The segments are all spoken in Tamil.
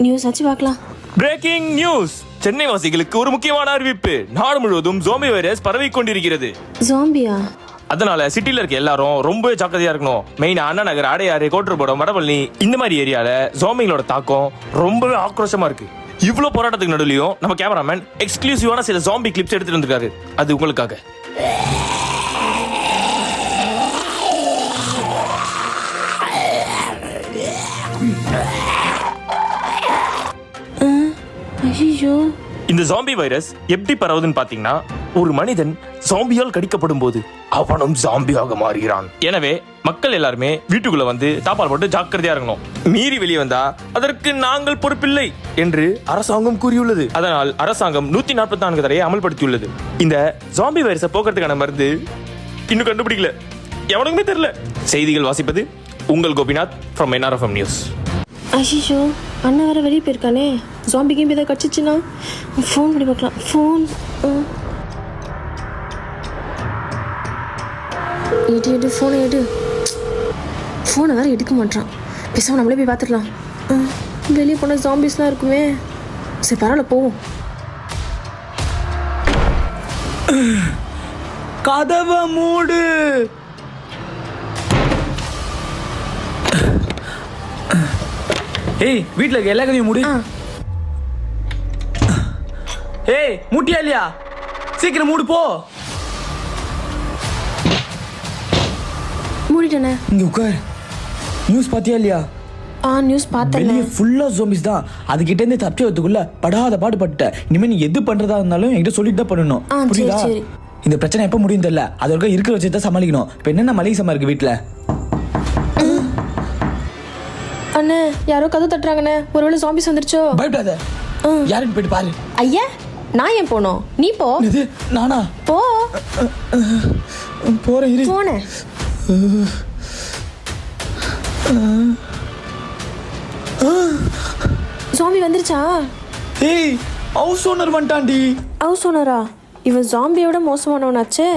நியூஸ் ஆச்சு பார்க்கலாம். Breaking news. சென்னை வாசிகளுக்கு ஒரு முக்கியமான அறிவிப்பு. நாடு முழுவதும் ஜோம்பி வைரஸ் பரவி கொண்டிருக்கிறது. ஜோம்பியா? அதனால சிட்டில இருக்க எல்லாரும் ரொம்ப ஜாக்கிரதையா இருக்கணும். மெயினா அண்ணா நகர், அடையாறு, கோட்டர்புரம், வடபழனி இந்த மாதிரி ஏரியால ஜோம்பிங்களோட தாக்கம் ரொம்பவே ஆக்ரோஷமா இருக்கு. இவ்வளவு போராட்டத்துக்கு நடுவுலயும் நம்ம கேமராமேன் எக்ஸ்க்ளூசிவான சில ஜாம்பி கிளிப்ஸ் எடுத்துட்டு வந்திருக்காரு. அது உங்களுக்காக. இந்த ஜாம்பி வைரஸ் எப்படி பரவுதுன்னு பாத்தீங்கன்னா, ஒரு மனிதன் ஜாம்பியால் கடிக்கப்படும் போது அவனும் ஜாம்பியாக மாறுகிறான். எனவே மக்கள் எல்லாருமே வீட்டுக்குள்ள வந்து தாப்பால் போட்டு ஜாக்கிரதையா இருக்கணும். மீறி வெளியே வந்தா அதற்கு நாங்கள் பொறுப்பில்லை என்று அரசாங்கம் கூறியுள்ளது. அதனால் அரசாங்கம் 144 தடையை அமல்படுத்தியுள்ளது. இந்த ஜாம்பி வைரஸை போக்குறதுக்கான மருந்து இன்னும் கண்டுபிடிக்கல, எவனுக்குமே தெரியல. செய்திகள் வாசிப்பது உங்கள் கோபிநாத் ஃப்ரம் NRFM நியூஸ். ஐயோ, அண்ணா வேற வெளியே போயிருக்கானே. ஜாம்பி கேம் ஏதாவது கடிச்சிச்சுன்னா ஃபோன் பண்ணி பார்க்கலாம். எடு ஃபோனை எடு. ஃபோனை வேற எடுக்க மாட்டான். பேசாம நம்மளே போய் பார்த்துக்கலாம். வெளியே போனால் ஜாம்பிஸ்லாம் இருக்குமே. சரி பரவாயில்ல, போவோம். கதவை மூடு. ஏய், வீட்டுல இருக்க எல்லா கதையும் மூடு. ஏய், மூட்டியா இல்லையா? சீக்கிரம் மூடு, போ. மூடிட்டேனே. இங்க உட்கார். நியூஸ் பாத்தியா இல்லையா? நியூஸ் பார்த்தேன். வெளியே ஃபுல்லா ஜோம்பிஸ் தான். அதுகிட்ட இருந்து தப்பிச்சு வரதுக்குள்ள படாத பாடுபட்ட. இனிமே நீ எது பண்றதா இருந்தாலும் என்கிட்ட சொல்லிட்டு தான் பண்ணணும். புரியுதா? இந்த பிரச்சனை எப்ப முடியும் தெரியல. அதோட இருக்கிற வச்சு தான் சமாளிக்கணும். இப்ப என்னென்ன மளிகை சாமான் இருக்கு வீட்டுல? அண்ணே, யாரோ கதவு தட்டுறாங்கண்ணே. ஒருவேளை ஜாம்பிஸ் வந்துருச்சோ? பயப்படாத. யாருன்னு போயிட்டு பாரு. ஐயா, நான் ஏன் போனோம்? நீ போ. இது நானா? போ. போறேன், இரு. போனேன். ஜாம்பி வந்துருச்சா? ஏய், ஹவுஸ் ஓனர் வந்துட்டான்டி. ஹவுஸ் ஓனரா? இவன் ஜாம்பியோட மோசமானவனாச்சே.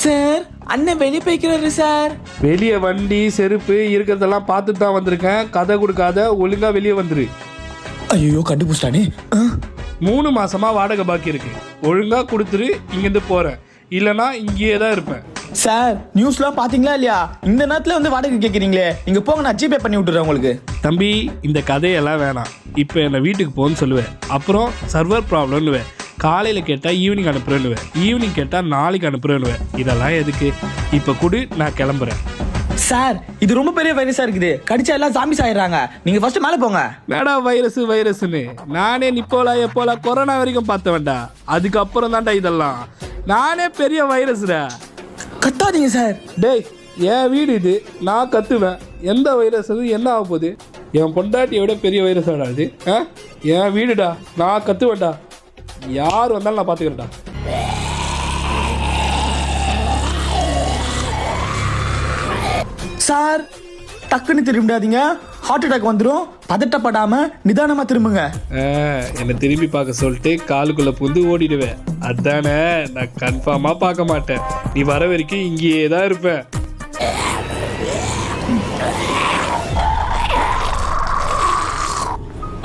சார், அண்ணன் வெளியே போய்க்கிறாரு சார். வெளியே வண்டி செருப்பு இருக்கிறதெல்லாம் பார்த்துட்டு தான் வந்திருக்கேன். கதை கொடுக்காத, ஒழுங்கா வெளியே வந்துரு. ஐயோ, கண்டுபிடிச்சிட்டானே. 3 மாசமா வாடகை பாக்கி இருக்கு. ஒழுங்கா கொடுத்துரு. இங்கிருந்து போறேன், இல்லைன்னா இங்கேயே தான் இருப்பேன். சார், நியூஸ்லாம் பாத்தீங்களா இல்லையா? இந்த நேரத்துல வந்து வாடகை கேட்குறீங்களே. இங்க போங்க, நான் ஜிபே பண்ணி விட்டுறேன் உங்களுக்கு. தம்பி, இந்த கதையெல்லாம் வேணாம். இப்போ என்னை வீட்டுக்கு போன்னு சொல்லுவேன். அப்புறம் சர்வர் ப்ராப்ளம்னுவேன். காலையில் கேட்டால் ஈவினிங் அனுப்புறேன்னுவேன். ஈவினிங் கேட்டால் நாளைக்கு அனுப்புறேன்னுவேன். இதெல்லாம் எதுக்கு? இப்போ கூட நான் கிளம்புறேன். சார், இது ரொம்ப பெரிய வைரஸா இருக்குது. கடிச்சா எல்லாம் ஜாம்பிஸ் ஆயிடுறாங்க. நீங்க ஃபர்ஸ்ட் மேலே போங்க. மேடா வைரஸ்னு நானே நிப்போலா எப்போலா கொரோனா வரைக்கும் பார்த்த வேண்டா. அதுக்கப்புறம் தான்டா இதெல்லாம். நானே பெரிய வைரஸ்டா. கத்தாதீங்க சார். டேய், என் வீடு இது, நான் கத்துவேன். எந்த வைரஸ் என்ன ஆக போகுது? என் பொண்டாட்டியோட பெரிய வைரஸ் ஆடாது. என் வீடுடா, நான் கத்துவேன்டா. யார் வந்தாலும் நான் பார்த்துக்கிறேன்டா. சார், டக்குன்னு திரும்பிடாதீங்க. ஹார்ட் அட்டாக் வந்துடும். பதட்டப்படாம நிதானமா திரும்புங்க. என்னை திரும்பி பார்க்க சொல்லிட்டு காலுக்குள்ள புந்து ஓடிடுவேன். அதானே, நான் கன்ஃபார்மா பார்க்க மாட்டேன். நீ வர வரைக்கும் இங்கேயே தான் இருப்பேன்.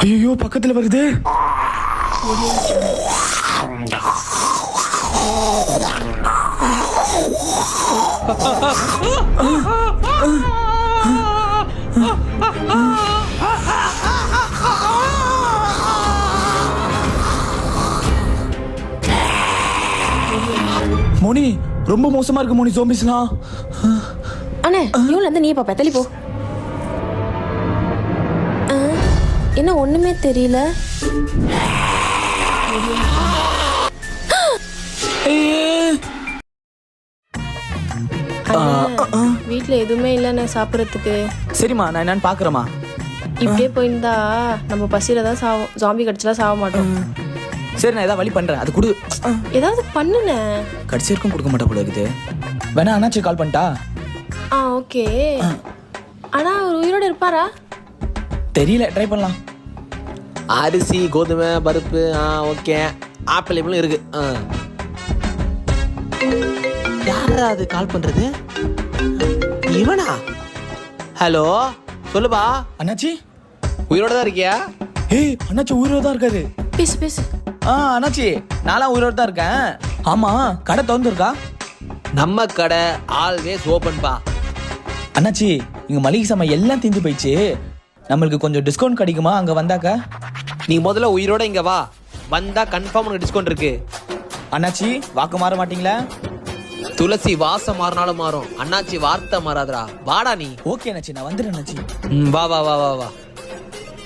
ஐயோ, பக்கத்துல வருது. மோனி, ரொம்ப மோசமா இருக்கு மோனி, ஜோம்பிஸ்லாம். அண்ணே, நியூல இருந்து நீ பாப்ப, தள்ளி போ. என்ன ஒண்ணுமே தெரியல. வீட்டுல எதுவுமே இல்லைண்ணே சாப்பிடறதுக்கு. சரிம்மா, நான் என்னன்னு பாக்குறேம்மா. இப்படியே போயிருந்தா நம்ம பசியில தான் சாவோம். ஜாம்பி கடிச்சலாம் சாக மாட்டோம். சரி, நான் ஏதாவது வழி பண்றேன். அது கொடு. ஏதாவது பண்ணுண்ணே. கடிச்சிருக்கும் கொடுக்க மாட்டா போல இருக்குது. வேணா அண்ணாச்சி கால் பண்ணிட்டா? ஓகே. ஆனா அவர் உயிரோட இருப்பாரா? தெரியல, ட்ரை பண்ணலாம். அரிசி, கோதுமை, பருப்பு, ஓகே. ஆப்பிள் இப்பளும் இருக்கு. யாரா அது கால் பண்றது? இவனா? ஹலோ, சொல்லுப்பா. அண்ணாச்சி, உயிரோட தான் இருக்கியா? ஏய் அண்ணாச்சி உயிரோட தான் இருக்காரு. பேசு பேசு. அண்ணாச்சி நான்லாம் உயிரோட தான் இருக்கேன். ஆமா கடை திறந்துருக்கா? நம்ம கடை ஆல்வேஸ் ஓபன் பா. அண்ணாச்சி இங்க மளிகை சாமான் எல்லாம் தீந்து போயிடுச்சு. நம்மளுக்கு கொஞ்சம் டிஸ்கவுண்ட் கிடைக்குமா அங்க வந்தாக்கா? நீ முதல்ல உயிரோட இங்க வா, வந்தா கன்ஃபார்ம் உனக்கு டிஸ்கவுண்ட் இருக்கு. அண்ணாச்சி வாக்கு மாற மாட்டீங்களா? துளசி வாசம் மாறினாலும் மாறும், அண்ணாச்சி வார்த்தை மாறாதடா. வாடா நீ. ஓகே அண்ணாச்சி நான் வந்துடுறேன் அண்ணாச்சி. வா வா வா வா வா.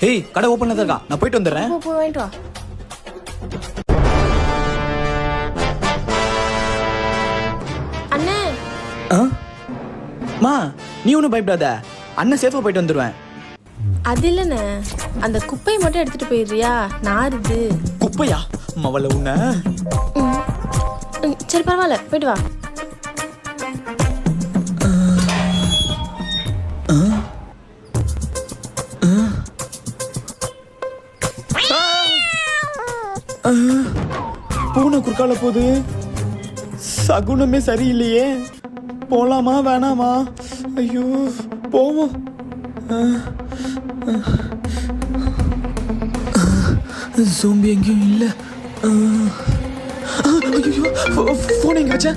ஏய் கடை ஓப்பன்ல தான் இருக்கா, நான் போயிட்டு வந்துடுறேன். போய் வாங்கிட்டு வா. அண்ணே மா நீ ஒன்றும் பயப்படாத, அண்ணன் சேஃபா போயிட்டு வந்துடுவேன். அது இல்லைண்ணே, அந்த குப்பையை மட்டும் எடுத்துட்டு போயிடுறியா? நாருது. குப்பையா மவள உன்ன? சரி பரவாயில்ல, போயிட்டு வா. பூனை குறுக்கால போகுது, சகுனமே சரியில்லையே. போலாமா வேணாமா? ஐயோ போவோம். ஜோம்பி எங்கேயும் இல்லை. போன் எங்க வச்ச?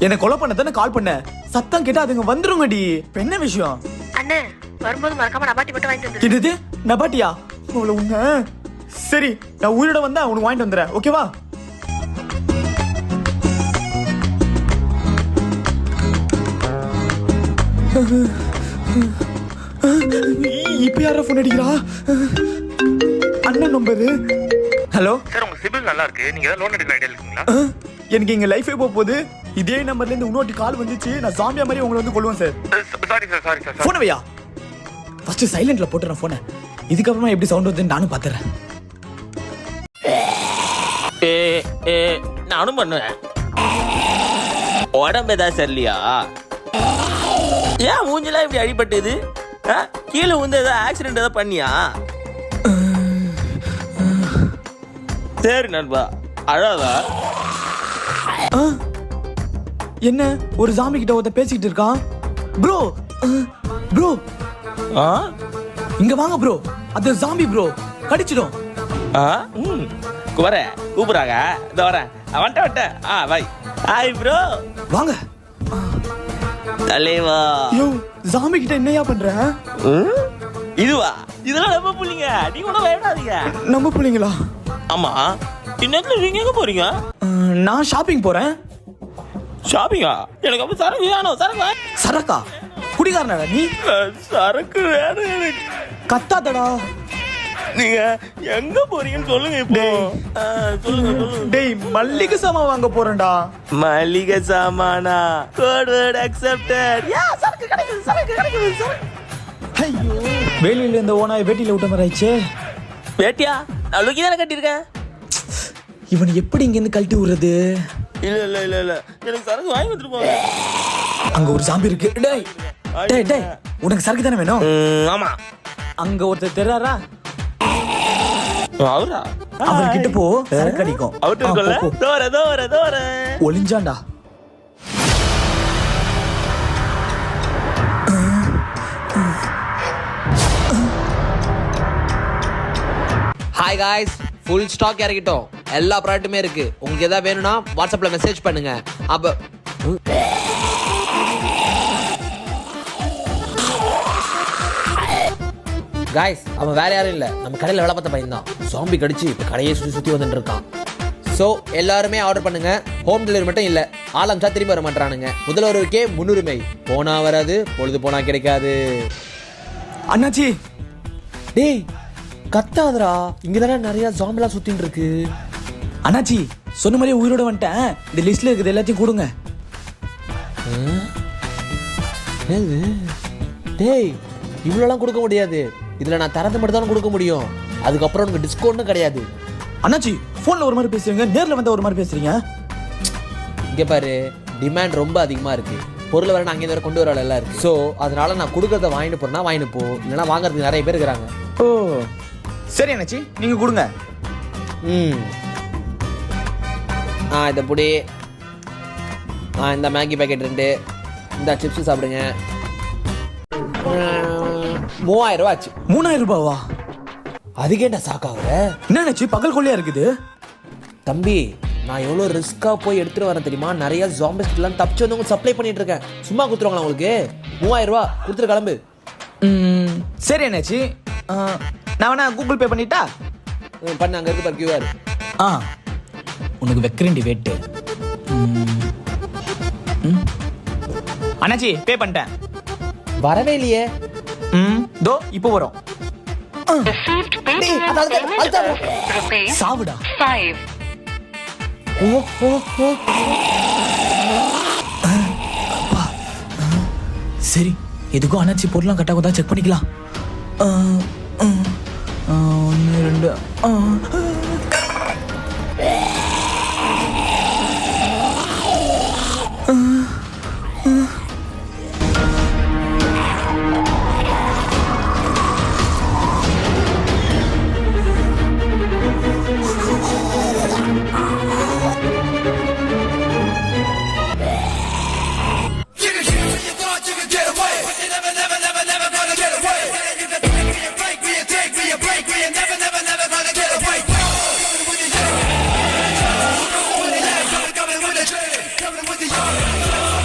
என்ன கொலை பண்ண தானே கால் பண்ண? சத்தம் கேட்டா அதுங்க வந்துருங்கடி. இப்ப என்ன விஷயம்? அண்ணே வரும்போது மறக்காம நபாட்டி மட்டும் வாங்கிட்டு வந்து. என்னது நபாட்டியா? அவ்வளோ உன்ன. சரி நான் உயிரோட வந்தா உனக்கு வாங்கிட்டு வந்துடுறேன், ஓகேவா? இப்ப யாரா போன் அடிக்கிறா? அண்ணன் நம்பரு. ஹலோ சார், உங்க சிபில் நல்லா இருக்கு. நீங்க ஏதாவது லோன் எடுக்கிற ஐடியா இருக்கீங்களா? எனக்கு எங்க லைஃபே போகுது. இதே நம்பர்ல இருந்து இன்னொரு கால் வந்துச்சு. நான் சாமியா மாதிரி உங்களை வந்து கொள்ளுவேன் சார். Sorry sir. போன வையா. ஃபர்ஸ்ட் சைலண்ட்ல போட்டுறேன் போனை. இதுக்கப்புறமா எப்படி சவுண்ட் வருதுன்னு நானும் பாத்துறேன். நானும் பண்ணுவேன். உடம்பு ஏதாவது சரியில்லையா? ஏன் மூஞ்செல்லாம் இப்படி அடிபட்டது? கீழே வந்து ஏதாவது ஆக்சிடென்ட் ஏதாவது பண்ணியா? சரி நண்பா, அழாதா. என்ன ஒரு ஜாம்பி கிட்ட ஒருத்தன் பேசிக்கிட்டு இருக்கான். ப்ரோ ப்ரோ இங்க வாங்க ப்ரோ, அது ஜாம்பி ப்ரோ, கடிச்சிடும். வரேன், கூப்பிடுறாங்க. இந்த வரேன், வந்துட்டேன். வை. ஹாய் ப்ரோ, வாங்க. தலைவா. யோ ஜாம்பி கிட்ட என்னையா பண்ற? இதுவா? இதெல்லாம் நம்ம புள்ளிங்க, நீ கூட பயப்படாதீங்க. நம்ம புள்ளிங்களா? ஆமா. இன்னத்துல நீங்க எங்க போறீங்க? நான் ஷாப்பிங் போறேன். ஷாப்பிங்கா? எனக்கு அப்ப சரக்கு வேணும். சரக்கு? சரக்கா? குடிகாரனடா நீ? சரக்கு வேணும் எனக்கு. கத்தாதடா. நீங்க எங்க போறீங்கன்னு சொல்லுங்க இப்போ. சொல்லுங்க. டேய் மல்லிகை சாமான் வாங்க போறேன்டா. மளிகை சாமானா? Code word accepted. சரக்கு கிடைக்குது. ஐயோ வேலையில இருந்த ஓனாய் வேட்டியில விட்ட மாதிரி ஆயிடுச்சே. வேட்டியா? நான் லுங்கி தானே கட்டியிருக்கேன். இவன் எப்படி இங்க இருந்து கழட்டி விடுறது? இல்ல எனக்கு சரக்கு வாங்கி வந்துட்டு போங்க. அங்க ஒரு ஜாம்பி இருக்கு. டேய் உனக்கு சரக்கு தானே வேணும்? ஆமா. அங்க ஒருத்தர் தெரியறாரா? அவரா? அவர்கிட்ட போ, சரக்கு அடிக்கும். அவர்கிட்ட தோர ஒளிஞ்சாண்டா. ஹாய் காய்ஸ், ஃபுல் ஸ்டாக் இறக்கிட்டோம். எல்லா ப்ராடக்ட்டுமே இருக்கு. உங்களுக்கு எதாவது வேணும்னா வாட்ஸ்அப்ல மெசேஜ் பண்ணுங்க. அப்ப காய்ஸ், அவன் வேற யாரும் இல்லை, நம்ம கடையில் வேலை பார்த்த பையன் தான். ஜாம்பி கடிச்சு இப்போ கடையை சுற்றி வந்துட்டு இருக்கான். ஸோ எல்லாருமே ஆர்டர் பண்ணுங்க. ஹோம் டெலிவரி மட்டும் இல்லை, ஆலம்சா திரும்பி வர மாட்டானுங்க. முதல்வருக்கே முன்னுரிமை. போனா வராது, பொழுது போனா கிடைக்காது. அண்ணாச்சி டேய் கத்தாதரா, இங்கதானே நிறைய ஜாம்பெல்லாம் சுத்தின்னு இருக்கு. அண்ணாச்சி சொன்ன மாதிரியே உயிரோட வந்துட்டேன். இந்த லிஸ்ட்ல இருக்குது எல்லாத்தையும் கொடுங்க. டேய் இவ்வளோலாம் கொடுக்க முடியாது. இதுல நான் தரத்தை மட்டும் தான் கொடுக்க முடியும். அதுக்கப்புறம் உனக்கு டிஸ்கவுண்ட்டும் கிடையாது. அண்ணாச்சி போன்ல ஒரு மாதிரி பேசுறீங்க, நேர்ல வந்தா ஒரு மாதிரி பேசுறீங்க. இங்க பாரு, டிமாண்ட் ரொம்ப அதிகமா இருக்கு. பொருள் வேற அங்கே வேற கொண்டு வர எல்லாம் இருக்கு. ஸோ அதனால நான் கொடுக்கறத வாங்கிட்டு போறேன்னா வாங்கிட்டு போ, இல்லைன்னா வாங்குறதுக்கு நிறைய பேர் இருக்கிறாங்க. ஓ சரி அண்ணாச்சி, நீங்க கொடுங்க. இதை புடி. இந்த மேகி பேக்கெட் 2, இந்த சிப்ஸ் சாப்பிடுங்க. 3000 ரூபா ஆச்சு. 3000 ரூபாவா? அதுக்கேண்டா சாக்காகுற? என்னச்சு பகல் கொள்ளையா இருக்குது? தம்பி நான் எவ்வளோ ரிஸ்க்காக போய் எடுத்துகிட்டு வரேன் தெரியுமா? நிறைய ஜாம்பிஸ்லாம் தப்பிச்சு வந்து உங்களுக்கு சப்ளை பண்ணிட்டு இருக்கேன். சும்மா கொடுத்துருவாங்களா உங்களுக்கு? 3000 ரூபா கொடுத்துட்டு கிளம்பு. சரி என்னாச்சு, நான் வேணா கூகுள் பே பண்ணிட்டா? பண்ண அங்கே இருக்கு பாரு QR. உனக்கு வைக்கிறேன்டி வெயிட்டு. அண்ணாச்சி பே பண்ணிட்டேன். வரவே இல்லையே. தோ இப்போ வரும். சாவுடா. சரி எதுக்கும் அண்ணாச்சி பொருளாம் கட்டாக தான் செக் பண்ணிக்கலாம். 1 2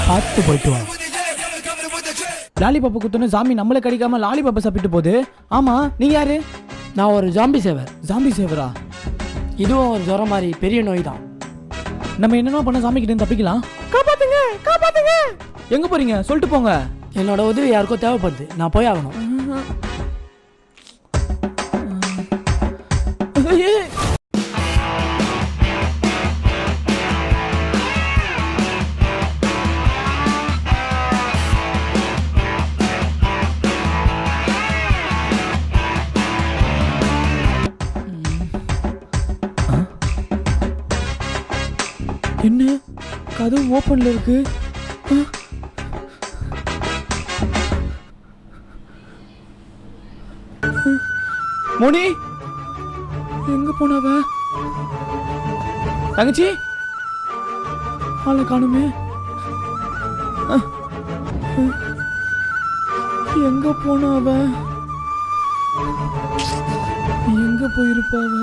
பார்த்து போயிட்டு வா. லாலிபாப்பு குத்துன்னு சாமி நம்மளை கடிக்காம லாலிபாப்பை சாப்பிட்டு போகுது. ஆமா நீங்க யாரு? நான் ஒரு ஜாம்பி சேவர். ஜாம்பி சேவரா? இதுவும் ஒரு ஜுரம் மாதிரி பெரிய நோய் தான். நம்ம என்னென்ன பண்ண சாமி கிட்ட தப்பிக்கலாம்? காப்பாத்துங்க காப்பாத்துங்க. எங்க போறீங்க சொல்லிட்டு போங்க. என்னோட உதவி யாருக்கோ தேவைப்படுது, நான் போய் ஆகணும். என்ன கதவு ஓப்பன்ல இருக்கு? மோனி எங்க போனவ? தங்கச்சி ஆளை காணுமே. எங்க போனவ? எங்க போயிருப்பாவ?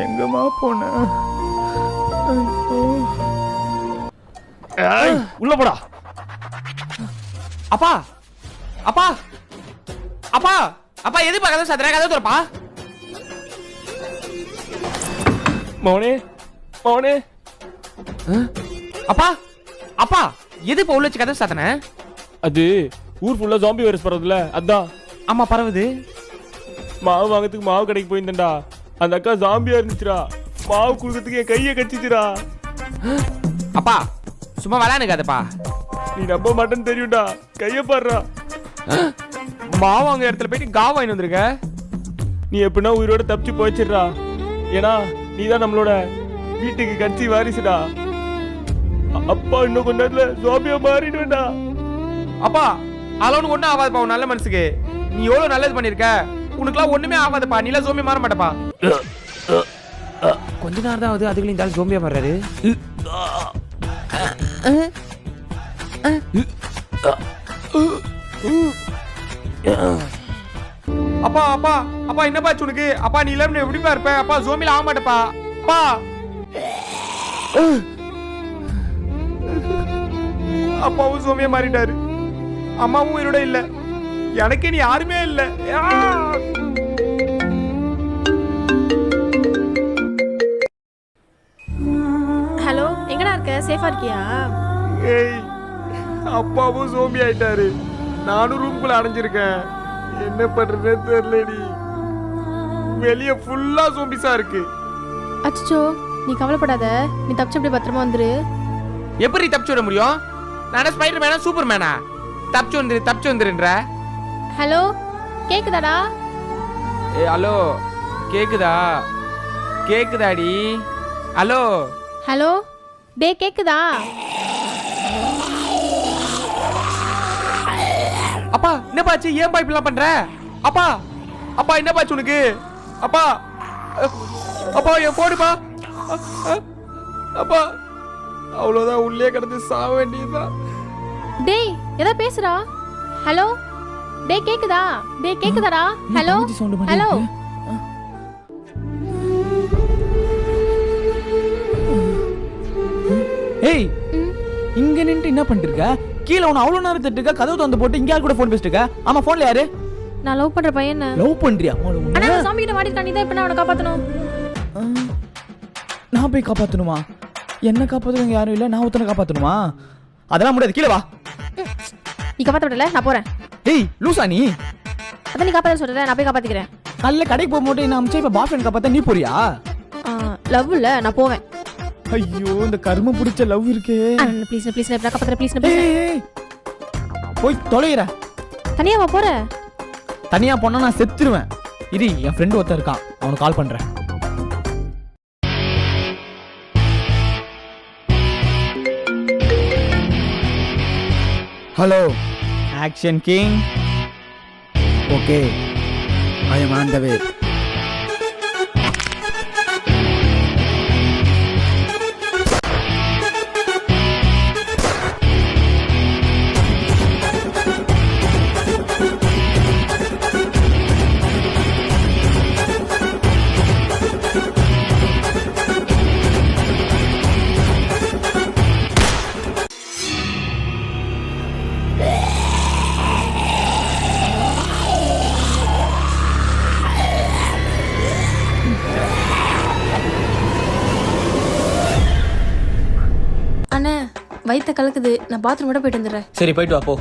எங்கம்மா போன? உள்ள போடா. அப்பா அப்பா அப்பா அப்பா எதுப்பா கதை சாத்துற? கதை தரப்பா. மௌனே மௌனே. அப்பா அப்பா எதுப்பா உள்ள வச்சு கதை சாத்தன? அது ஊர் ஃபுல்லா ஜாம்பி வைரஸ் பரவுதுல, அதான். ஆமா பரவுது. மாவு வாங்கறதுக்கு மாவு கடைக்கு போயிருந்தேன்டா. அந்த அக்கா ஜாம்பியா இருந்துச்சுடா. மாவு குடுக்கறதுக்கு என் கையை கடிச்சிச்சுடா. அப்பா சும்மா விளையாடுக்காதப்பா. நீ நம்ப மாட்டேன்னு தெரியும்டா. கையை பாடுறா. மாவு அங்க இடத்துல போயிட்டு காவ் வாங்கி வந்திருக்க. நீ எப்படின்னா உயிரோட தப்பிச்சு போயிச்சிடுறா. ஏன்னா நீதான் நம்மளோட வீட்டுக்கு கட்சி வாரிசுடா. அப்பா இன்னும் கொஞ்ச நேரத்துல ஜாம்பியா மாறிடுவேன்டா. அப்பா அதெல்லாம் ஒன்றும் ஆகாதுப்பா. உன் நல்ல மனசுக்கு நீ எவ்வளவு நல்லது பண்ணிருக்க. உனக்குலாம் ஒண்ணுமே ஆகாதுப்பா. நீ எல்லாம் ஜோம்பியா மாற மாட்டப்பா. கொஞ்ச நேரம் தான் ஆகுது, அதுக்குள்ள இந்த ஜோம்பியா மாறாரு. அப்பா அப்பா அப்பா என்னப்பா உனக்கு? அப்பா நீ இல்லாம எப்படிப்பா இருப்ப? அப்பா ஜோம்பியில ஆக மாட்டப்பா. அப்பா அப்பாவும் ஜோம்பியா மாறிட்டாரு. அம்மாவும் உயிரோட இல்ல. எனக்கு நீ யாருமே இல்ல. ஹலோ, எங்கடா இருக்க? சேஃபா இருக்கியா? ஏய் அப்பாவும் ஜோம்பி ஆயிட்டாரு. நானும் ரூம்குள்ள அடைஞ்சிருக்கேன். என்ன பண்றதுன்னு தெரியலடி. வெளிய ஃபுல்லா ஜோம்பிஸா இருக்கு. அச்சோ, நீ கவலைப்படாத. நீ தப்பிச்சு அப்படியே பத்திரமா வந்துரு. எப்படி தப்பிச்சு வர முடியும்? நானே ஸ்பைடர் மேனா சூப்பர் மேனா? தப்பிச்சு வந்துருன்ற. ஹலோ, கேக்குதாடா? ஏ ஹலோ கேக்குதா? கேக்குதாடி? ஹலோ ஹலோ, டே கேக்குதா? அப்பா என்னப்பாச்சு? ஏன் பா இப்படிலாம் பண்ற? அப்பா அப்பா என்னப்பாச்சு உனக்கு? அப்பா அப்பா என் போடுப்பா. அப்பா அவ்வளோதான், உள்ளே கிடந்து சாக வேண்டியதுதான். டேய் ஏதா பேசுறா? ஹலோ டேய் கேக்குதா? டேய் கேக்குதாடா? ஹலோ ஹலோ ஏய் இங்க நின்று என்ன பண்ணிட்டு இருக்க? கீழே உன அவ்வளவு நேரம் தட்டு இருக்க, கதவு திறந்து போட்டு இங்க யார் கூட ஃபோன் பேசிட்டு இருக்க? ஆமா, ஃபோன்ல யாரு? நான் லவ் பண்ற பையன். லவ் பண்றியா? அண்ணா சாமி கிட்ட மாட்டிருக்கான், நீ தான் இப்ப நான் அவனை காப்பாத்தணும். நான் போய் காப்பாத்தணுமா? என்ன காப்பாத்துறவங்க யாரும் இல்ல, நான் ஒருத்தனை காப்பாத்தணுமா? அதெல்லாம் முடியாது, கீழே வா. நீ காப்பாத்த விடல, நான் போறேன். ஏய் லூசா நீ? அதான் நீ காப்பாத்த சொல்றல, நான் போய் காப்பாத்திக்கிறேன். காலைல கடைக்கு போகும்போது நான் அமிச்சா இப்ப பாய் ஃப்ரெண்ட் காப்பாத்த நீ போறியா? லவ் இல்ல, நான் போவேன். ஐயோ இந்த கர்ம பிடிச்ச லவ் இருக்கே. ப்ளீஸ் ப்ளீஸ் நான் காப்பாத்துறேன், ப்ளீஸ் ஏய் போய் தொலைற. தனியாவா போற? தனியா போனா நான் செத்துருவேன். இரு, என் ஃப்ரெண்ட் ஒருத்தன் இருக்கான், அவனுக்கு கால் பண்றேன். Hello, action king. okay, I am on the way. அண்ணே வயித்த கலக்குது, நான் பாத்ரூம் கூட போயிட்டு வந்துடுறேன். சரி போயிட்டு வா போ.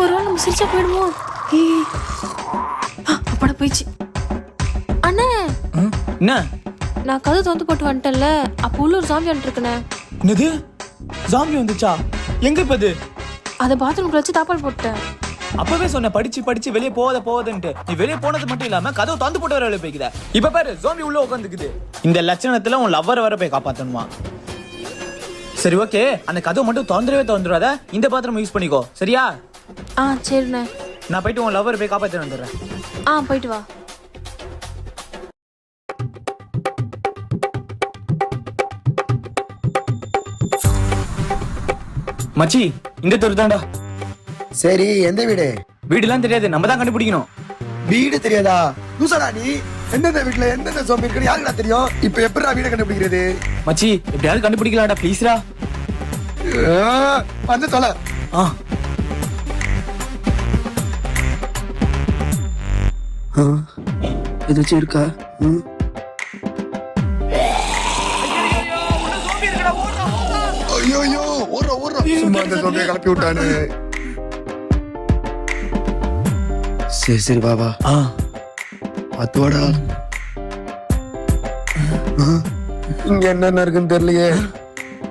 ஒரு வேளை நம்ம சிரிச்சா போயிடுமோ? அப்பட போயிடுச்சு. அண்ணே என்ன? நான் கதவு திறந்து போட்டு வந்துட்டேன்ல, அப்போ உள்ள ஒரு சாமி வந்துருக்குண்ணே. என்னது? ஜாம்பி வந்துச்சா? எங்க இப்ப அது? அதை பாத்ரூம்குள்ள வச்சு தாப்பால் போட்டேன். அப்பவே சொன்ன படிச்சு படிச்சு வெளியே போவதுன்ட்டு. நீ வெளியே போனது மட்டும் இல்லாம கதவு தந்து போட்டு வர வேலை போய்க்குத. இப்ப பாரு ஜாம்பி உள்ள உட்காந்துக்குது. இந்த லட்சணத்துல உன் லவ்வர் வர போய் காப்பாத்தணுமா? சரி ஓகே, அந்த கதவு மட்டும் திறந்துடாத, இந்த பாத்ரூம் யூஸ் பண்ணிக்கோ, சரியா? சரிண்ணே. நான் போயிட்டு உன் லவ்வர் போய் காப்பாத்தி வந்துடுறேன். போயிட்டு வா. மச்சி இந்த தெரு தான்டா. சரி, எந்த வீடு? வீடுலாம் தெரியாது, நம்ம தான் கண்டுபிடிக்கணும். வீடு தெரியாதா? லூசாடா நீ? எந்தெந்த வீட்டுல எந்தெந்த சோம்பி இருக்கு யாருடா தெரியும்? இப்ப எப்படிடா வீடை கண்டுபிடிக்கிறது? மச்சி எப்படியாவது கண்டுபிடிக்கலாம்டா, ப்ளீஸ்ரா. வந்து தொலை. ஏதாச்சும் இருக்கா? ஐயோ ஓடுறோம் சும்மா அந்த சோம்பியை கிளப்பி விட்டானு. சரி பாபா, அத்தோடா இங்க என்னென்ன இருக்குன்னு தெரியலையே.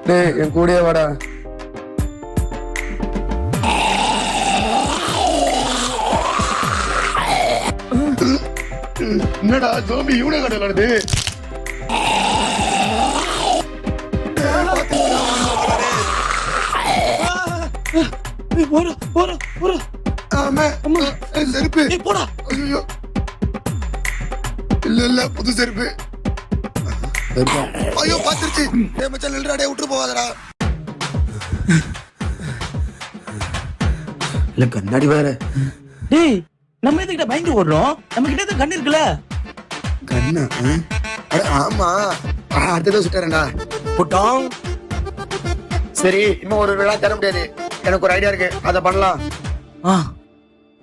டேய் என் கூடயே வாடா. என்னடா சோம்பி இவனை கடை வருது? செருப்பு போடா. ஐயோ இல்ல புது செருப்பு. ஐயோ பாத்துருச்சு. மச்சான் நில்றாடே, விட்டு போவாதடா. இல்ல கண்ணாடி வேற. டேய் நம்ம எதுக்கிட்ட பயந்து ஓடுறோம்? நம்ம கிட்ட கண்ணு இருக்குல்ல. கண்ணா? ஆமா, அடுத்ததான் சுட்டாரண்டா புட்டோம். சரி, இன்னும் ஒரு விழா தர முடியாது, எனக்கு ஒரு ஐடியா இருக்கு, அதை பண்ணலாம்.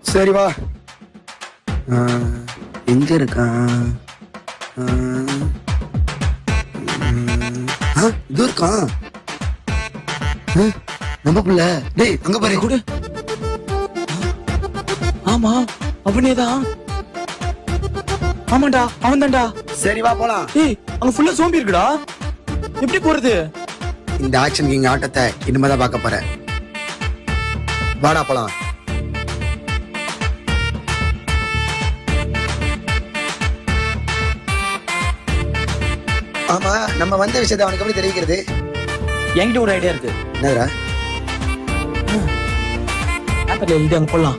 சரி வா. எங்க இருக்கான்? இது இருக்கான் நம்ம புள்ள. டேய் அங்க பாரு கூட. ஆமா அவனேதான். ஆமாண்டா அவன் தான்டா. சரி வா போலாம். ஏய் அங்க ஃபுல்லா சோம்பி இருக்குடா, எப்படி போறது? இந்த ஆக்ஷன் கிங் ஆட்டத்தை இனிமேதான் பார்க்க போறேன். வாடா போலாம். ஆமா, நம்ம வந்த விஷயத்தை அவனுக்கு எப்படி தெரிவிக்கிறது? என்கிட்ட ஒரு ஐடியா இருக்கு. என்னதுடா? பேப்பர்ல எழுதி அங்க போடலாம்.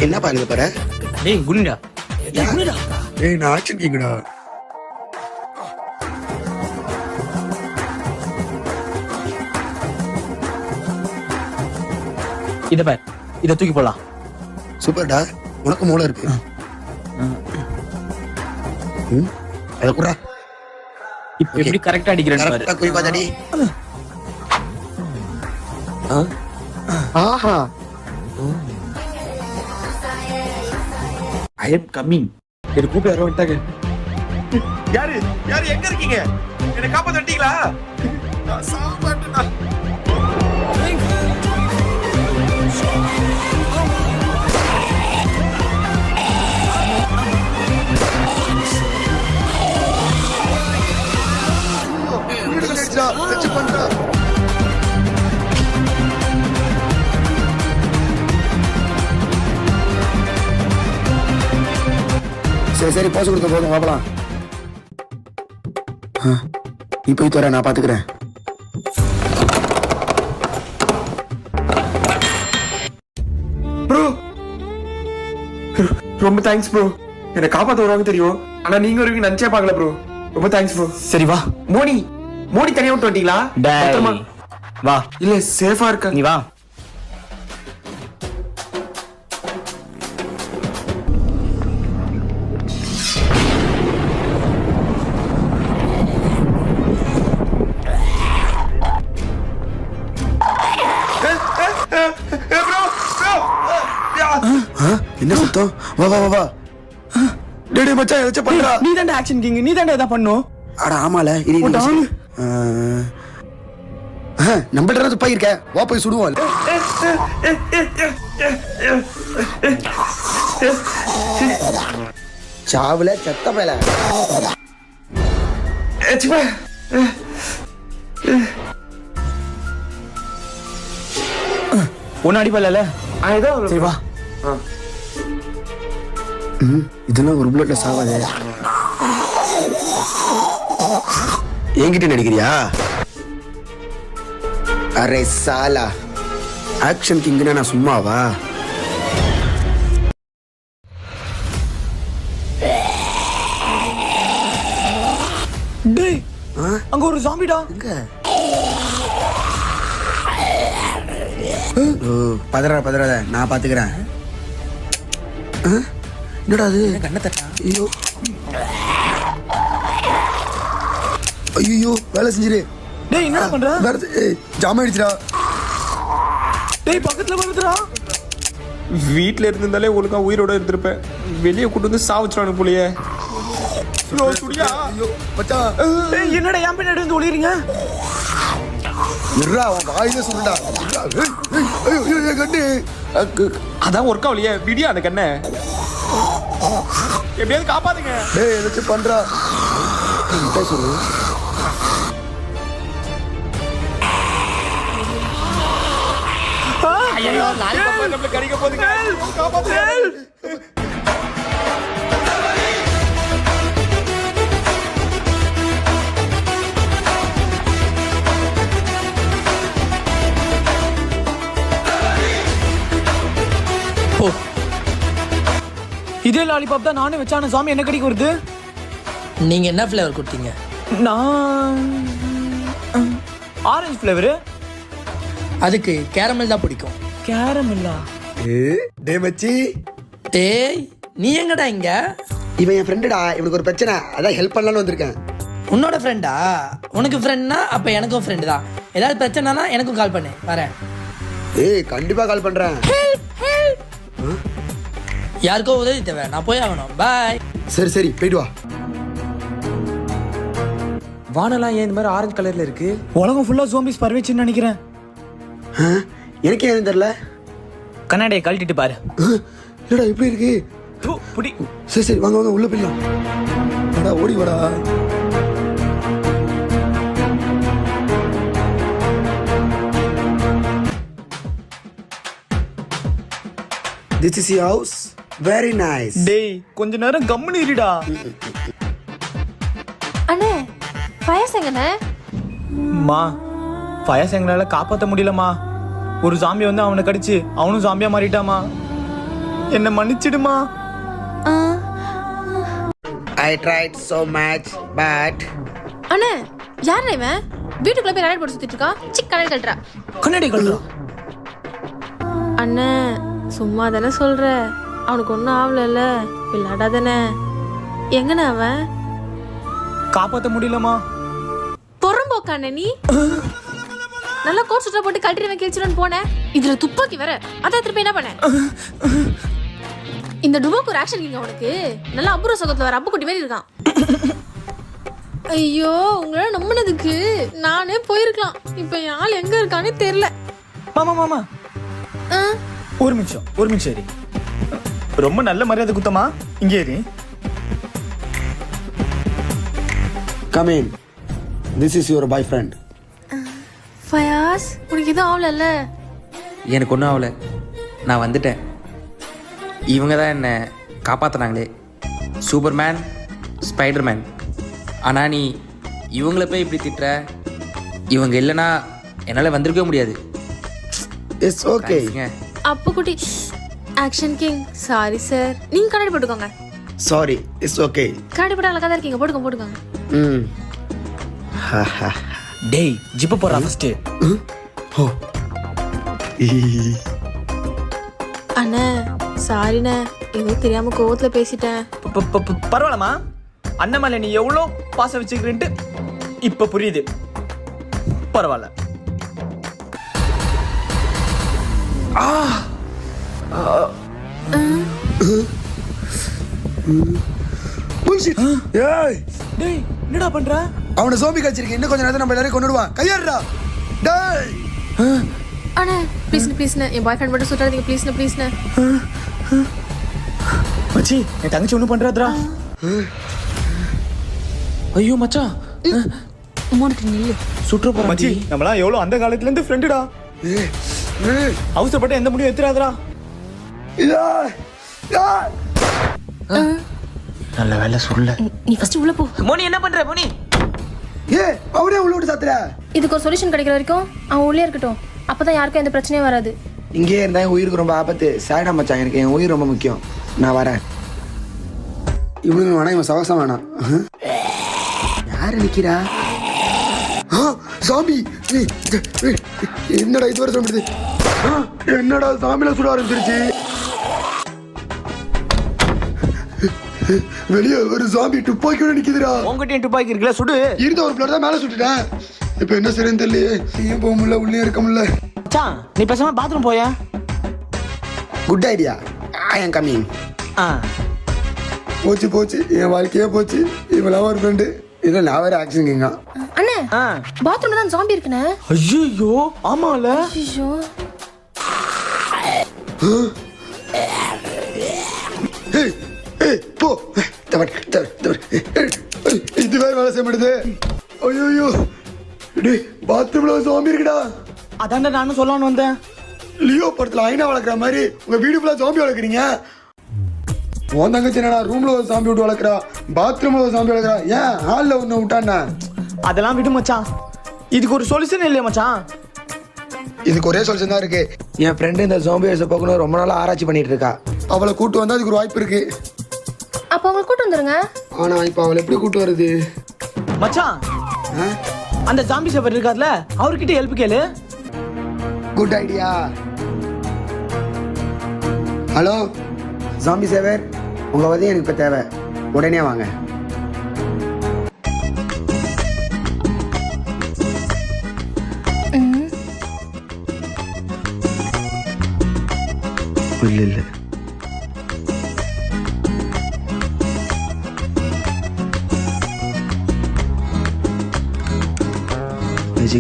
என்ன பாருங்க பாரு. டேய் குனிடா. ஏய் நான் ஆக்ஷன் கிங்கடா. இத பார், இத தூக்கி போடலாம். சூப்பர்டா, உனக்கு மூளை இருக்கு. அத குறா. இப்போ எப்படி கரெக்ட்டா அடிக்கிறேன்னு பாரு. கரெக்ட்டா போய் பாத்தடி. ஆஹா. I am coming. இது கூப்பிட்டு யாரோ வந்துட்டாங்க. யாரு யாரு எங்க இருக்கீங்க? என்ன காப்பாத்த வந்துட்டீங்களா? நான் சாப்பாட்டுடா. வீடு கட்டிடுச்சா, வெச்சு பண்றா. சரி சரி போச கொடுத்த போதும் வாப்பலாம். நீ போய் தர, நான் பாத்துக்கிறேன். ப்ரோ ரொம்ப தேங்க்ஸ் ப்ரோ. என்னை காப்பாத்த வருவாங்க தெரியும், ஆனா நீங்க வருவீங்க நினைச்சே பார்க்கல ப்ரோ. ரொம்ப தேங்க்ஸ் ப்ரோ. சரி வா. மோனி மோனி தனியா விட்டு வந்துட்டீங்களா? பத்திரமா? வா. இல்ல சேஃபா இருக்க. நீ வா. என்ன சுத்தம்? வா வா வா வா. டேய் டேய் மச்சான், ஏதாச்சும் பண்றா. நீ தான்டா ஆக்ஷன் கிங், நீ தான்டா இத பண்ணனும். அட ஆமால, இரு நம்மள்ட்ட துப்பாக்கி இருக்க, வா போய் சுடுவோம். சாவுல செத்த பயல. ஒன்னு அடிப்பல. சரி வா. இதெல்லாம் ஒரு புல்லட்ல சாவாதே. என்கிட்ட நடிக்கிறியா? அரே சாலா, ஆக்ஷன் கிங்னா நான் சும்மாவா? டேய் அங்க ஒரு ஜாம்பிடா. பதறாத, நான் பாத்துக்கிறேன். என்னடா அது? கண்ணை தட்டா. ஐயோ ஐயோ, வேலை செஞ்சிரு. டேய் என்ன பண்ற? ஜாம் ஆயிடுச்சுடா. டேய் பக்கத்துல வருதுடா. வீட்டுல இருந்திருந்தாலே ஒழுங்கா உயிரோட இருந்திருப்பேன். வெளியே கூட்டு வந்து சாவச்சுறானு போலயே. ஐயோ மச்சான். டேய் என்னடா ஏன் பின்னாடி வந்து ஒளியறீங்க? இருடா, அவன் வாயில சொல்லுடா. ஐயோ ஐயோ கண்ணு. அதான் ஒர்க் ஆகலையே. விடியா அந்த கண்ணை எப்படியாவது காப்பாத்துங்க. டேய் ஏதாச்சும் பண்றா. சொல்லு. ஐயோ லாலிபாப் நம்மள கடிக்க போகுதுங்க. காப்பாத்துங்க. இதே லாலிபாப் தான் நானும் வச்சான. சாமி என்ன கடிக்க வருது? நீங்க என்ன ஃப்ளேவர் கொடுத்தீங்க? நான் ஆரஞ்சு ஃப்ளேவர். அதுக்கு கேரமல் தான் பிடிக்கும். கேரமில்லா? டேய் மச்சி. டேய் நீ எங்கடா இங்க? இவன் என் ஃப்ரெண்டுடா. இவனுக்கு ஒரு பிரச்சனை, அதான் ஹெல்ப் பண்ணலாம்னு வந்திருக்கேன். உன்னோட ஃப்ரெண்டா? உனக்கு ஃப்ரெண்ட்னா அப்ப எனக்கும் ஃப்ரெண்டு தான். ஏதாவது பிரச்சனைனா எனக்கும் கால் பண்ணு, வரேன். ஏய் கண்டிப்பா கால் பண்றேன். யாருக்கோ உதவி தேவை, நான் போய் ஆகணும். பாய். சரி சரி போயிட்டு வா. வானெல்லாம் ஏன் இந்த மாதிரி ஆரஞ்சு கலர்ல இருக்கு? உலகம் ஃபுல்லா ஜோம்பிஸ் பரவிச்சுன்னு நினைக்கிறேன். எனக்கே எதுவும் தெரியல. கண்ணாடியை கழட்டிட்டு பாரு. என்னடா இப்படி இருக்கு? புடி. சரி சரி வாங்க வாங்க உள்ள போயிடலாம். வாடா ஓடி வாடா. This is your house. Very nice. டேய் கொஞ்ச நேரம் கம்முனு இருடா. அண்ணே ஃபயர்ஸ் எங்கண்ணே? மா ஃபயர்ஸ் எங்களால காப்பாற்ற முடியலம்மா. ஒரு ஜாம்பி வந்து அவனை கடிச்சு அவனும் ஜாம்பியா மாறிட்டாமா. என்ன மன்னிச்சிடுமா. I tried so much, but அண்ணே யார் இவன் வீட்டுக்குள்ள போய் கண்ணாடி போட்டு சுத்திட்டு இருக்கா? சிக் கண்ணாடி கழட்டுறா. கண்ணாடி கழுறா. அண்ணே சும்மா தானே சொல்ற, அவனுக்கு ஒன்றும் ஆகலைல்ல, விளையாடாதானே. எங்கண்ணே அவன்? காப்பாத்த முடியலமா. பொறம்போக்கானே நீ. நல்லா கோட் சுட்டா போட்டு கழட்டிடுவேன் கிழிச்சிடுன்னு போனேன். இதுல துப்பாக்கி வேற, அதை திருப்பி என்ன பண்ண? இந்த டுவோக்கு ஒரு ஆக்ஷன் கிங்க உனக்கு. நல்லா அப்புறம் சகத்துல வர அப்பு குட்டி மாதிரி இருக்கான். ஐயோ உங்களால நம்பினதுக்கு நானே போயிருக்கலாம். இப்ப என் ஆள் எங்க இருக்கானே தெரியல. மாமா மாமா ஒரு நிமிஷம் இரு. ரொம்ப நல்ல மரியாதை குத்தமா, இங்கே இரு. come in. This is your boyfriend. Fayaz உனக்கு எதுவும் ஆகலல்ல? எனக்கு ஒன்றும் ஆகலை, நான் வந்துட்டேன். இவங்க தான் என்னை காப்பாற்றினாங்களே, சூப்பர்மேன், ஸ்பைடர்மேன். ஆனால் நீ இவங்கள போய் இப்படி திட்டுற. இவங்க இல்லைன்னா என்னால் வந்திருக்கவே முடியாது. It's okay. அப்பு குட்டி ஆக்ஷன் கிங். Sorry sir. நீங்க கண்ணாடி போட்டுக்கோங்க. Sorry, it's okay. கண்ணாடி போட்டு அழகா தான் இருக்கீங்க. போட்டுக்கோங்க. டேய் ஜிப்பு போறா ஃபர்ஸ்ட். அண்ணே சாரிண்ணே, ஏதோ தெரியாம கோவத்துல பேசிட்டேன். பரவாயில்லமா. அண்ணன் மேல நீ எவ்வளோ பாசம் வச்சுக்கிறேன்ட்டு இப்ப புரியுது. பரவாயில்ல. Bullshit. ஏய் டேய் என்னடா பண்ற? அவனை ஜோம்பி கடிச்சிருக்கு. இன்னும் கொஞ்ச நேரத்துல நம்ம எல்லாரையும் கொன்னுடுவான். கையாடுடா. டேய் அண்ணே ப்ளீஸ்ண்ணே என் பாய் ஃப்ரெண்ட் மட்டும் சுட்டாதீங்க ப்ளீஸ்ண்ணே. மச்சி என் தங்கச்சி ஒன்றும் பண்றாதடா. ஐயோ மச்சான் உமானுக்கு நில்லு. சுற்ற போற மச்சி. நம்மளாம் எவ்வளோ அந்த காலத்துல இருந்து ஃப்ரெண்டுடா. அவசரப்பட்டு எந்த முடியும் எடுத்துறாதடா. நல்ல வேலை சொல்ல. நீ ஃபர்ஸ்ட் உள்ள போ. மோனி என்ன பண்ற மோனி? அவனே உள்ள விட்டு சாத்துற. இதுக்கு ஒரு சொல்யூஷன் கிடைக்கிற வரைக்கும் அவன் உள்ளே இருக்கட்டும். அப்பதான் யாருக்கும் எந்த பிரச்சனையும் வராது. இங்கே இருந்தா என் உயிருக்கு ரொம்ப ஆபத்து. சேடா மச்சான், எனக்கு என் உயிர் ரொம்ப முக்கியம். நான் வரேன். இவனுங்க வேணாம், இவன் சவசம் வேணாம். யாரு நிக்கிறா? சாமி என்னடா இதுவரை சொல்லுது? என்னடா சாமியில சுட ஆரம்பிச்சிருச்சு. வெளியே ஒரு சாமி துப்பாக்கியோட நிக்குதுடா. உங்ககிட்ட துப்பாக்கி இருக்குல்ல, சுடு. இருந்த ஒரு பிளேட் தான் மேல சுட்டுட்டேன். இப்ப என்ன செய்யறேன்னு தெரியலையே. நீயும் போக முடியல, உள்ளே இருக்க முடியல. மச்சான் நீ பேசாம பாத்ரூம் போயா. Good idea. ஐ ஆம் கமிங். போச்சு என் வாழ்க்கையே போச்சு. இவெல்லாம் ஒரு ஃப்ரெண்டு. இல்ல நான் வேற ஆக்ஷன் கிங்க. அண்ணே பாத்ரூம்ல தான் ஜாம்பி இருக்குனே. ஐயோ ஆமால. ஐயோ ஏய் போ. தவறு. இது வேற வேலை செய்ய மாட்டேது. ஐயோ டேய் பாத்ரூம்ல ஜாம்பி இருக்குடா. அதான்டா நானும் சொல்லலாம்னு வந்தேன். லியோ படத்துல ஐனா வளர்க்குற மாதிரி உங்க வீடு ஃபுல்லா ஜாம்பி வளர்க்குறீங்க. உன் தங்கச்சி என்னடா ரூம்ல ஒரு சாம்பி விட்டு வளர்க்குறா, பாத்ரூம்ல ஒரு சாம்பி வளர்க்குறா, ஏன் ஹாலில் ஒன்று விட்டான்னா? அதெல்லாம் விடு மச்சான், இதுக்கு ஒரு சொல்யூஷன் இல்லையா மச்சான்? இதுக்கு ஒரே சொல்யூஷன் தான் இருக்கு. என் ஃப்ரெண்டு இந்த ஜாம்பி வயசை பார்க்கணும் ரொம்ப நாளாக ஆராய்ச்சி பண்ணிட்டு இருக்கா. அவளை கூட்டு வந்தா அதுக்கு ஒரு வாய்ப்பு இருக்கு. அப்போ அவங்களை கூட்டு வந்துருங்க. ஆனா இப்போ அவளை எப்படி கூட்டு வருது மச்சான்? அந்த ஜாம்பி சேவர் இருக்கார்ல, அவர்கிட்ட ஹெல்ப் கேளு. Good idea. ஹலோ ஜாம்பி சேவர், உங்க உதவி எனக்கு இப்போ தேவை. உடனே வாங்க. இல்லை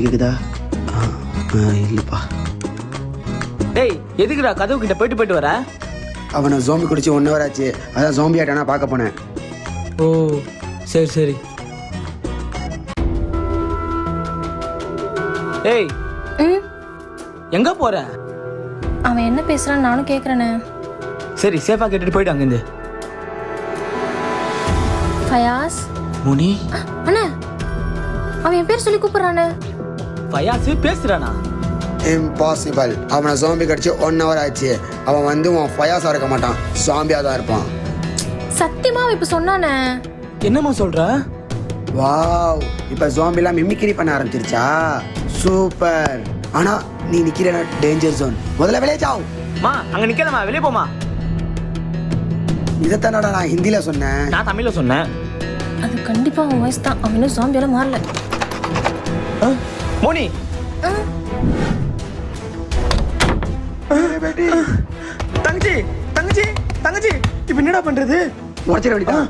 கேக்குதா? இல்லப்பா. டேய் எதுக்குடா கதவு கிட்ட போயிட்டு வர? அவனை ஜோம்பி குடிச்சு 1 hour ஆச்சு. அதான் ஜோம்பி ஆட்டானா பார்க்க போனேன். ஓ சரி சரி. ஏய் எங்க போற? அவன் என்ன பேசுறான்னு நானும் கேக்குறேனே. சரி சேஃபா கேட்டுட்டு போயிடு அங்கிருந்து. ஃபயாஸ். முனி. அண்ணா அவன் என் பேர் சொல்லி கூப்பிடுறானே. ஃபயாஸ் பேசுறானா? இம்பாசிபிள். அவனை ஜாம்பி கடிச்சு 1 hour ஆச்சு. அவன் வந்து உன் ஃபயாஸா இருக்க மாட்டான், ஜாம்பியா தான் இருப்பான். சத்தியமா அவன் இப்ப சொன்னானே. என்னம்மா சொல்ற? வாவ், இப்ப ஜாம்பிலாம் மிமிக்ரி பண்ண ஆரம்பிச்சிருச்சா? சூப்பர். ஆனா நீ நிக்கிற டேஞ்சர் ஜோன். முதல்ல வெளியே ஜாவ். மா அங்க நிக்கலமா, வெளியே போமா. இதைத்தானடா நான் ஹிந்தில சொன்னேன். நான் தமிழ்ல சொன்னேன். அது கண்டிப்பா அவன் வயசு தான். அவன் இன்னும் ஜாம்பியால மாறல. மோனி தங்கச்சி தங்கச்சி தங்கச்சி, இப்ப என்னடா பண்றது? உடச்சிட வேண்டியதான்.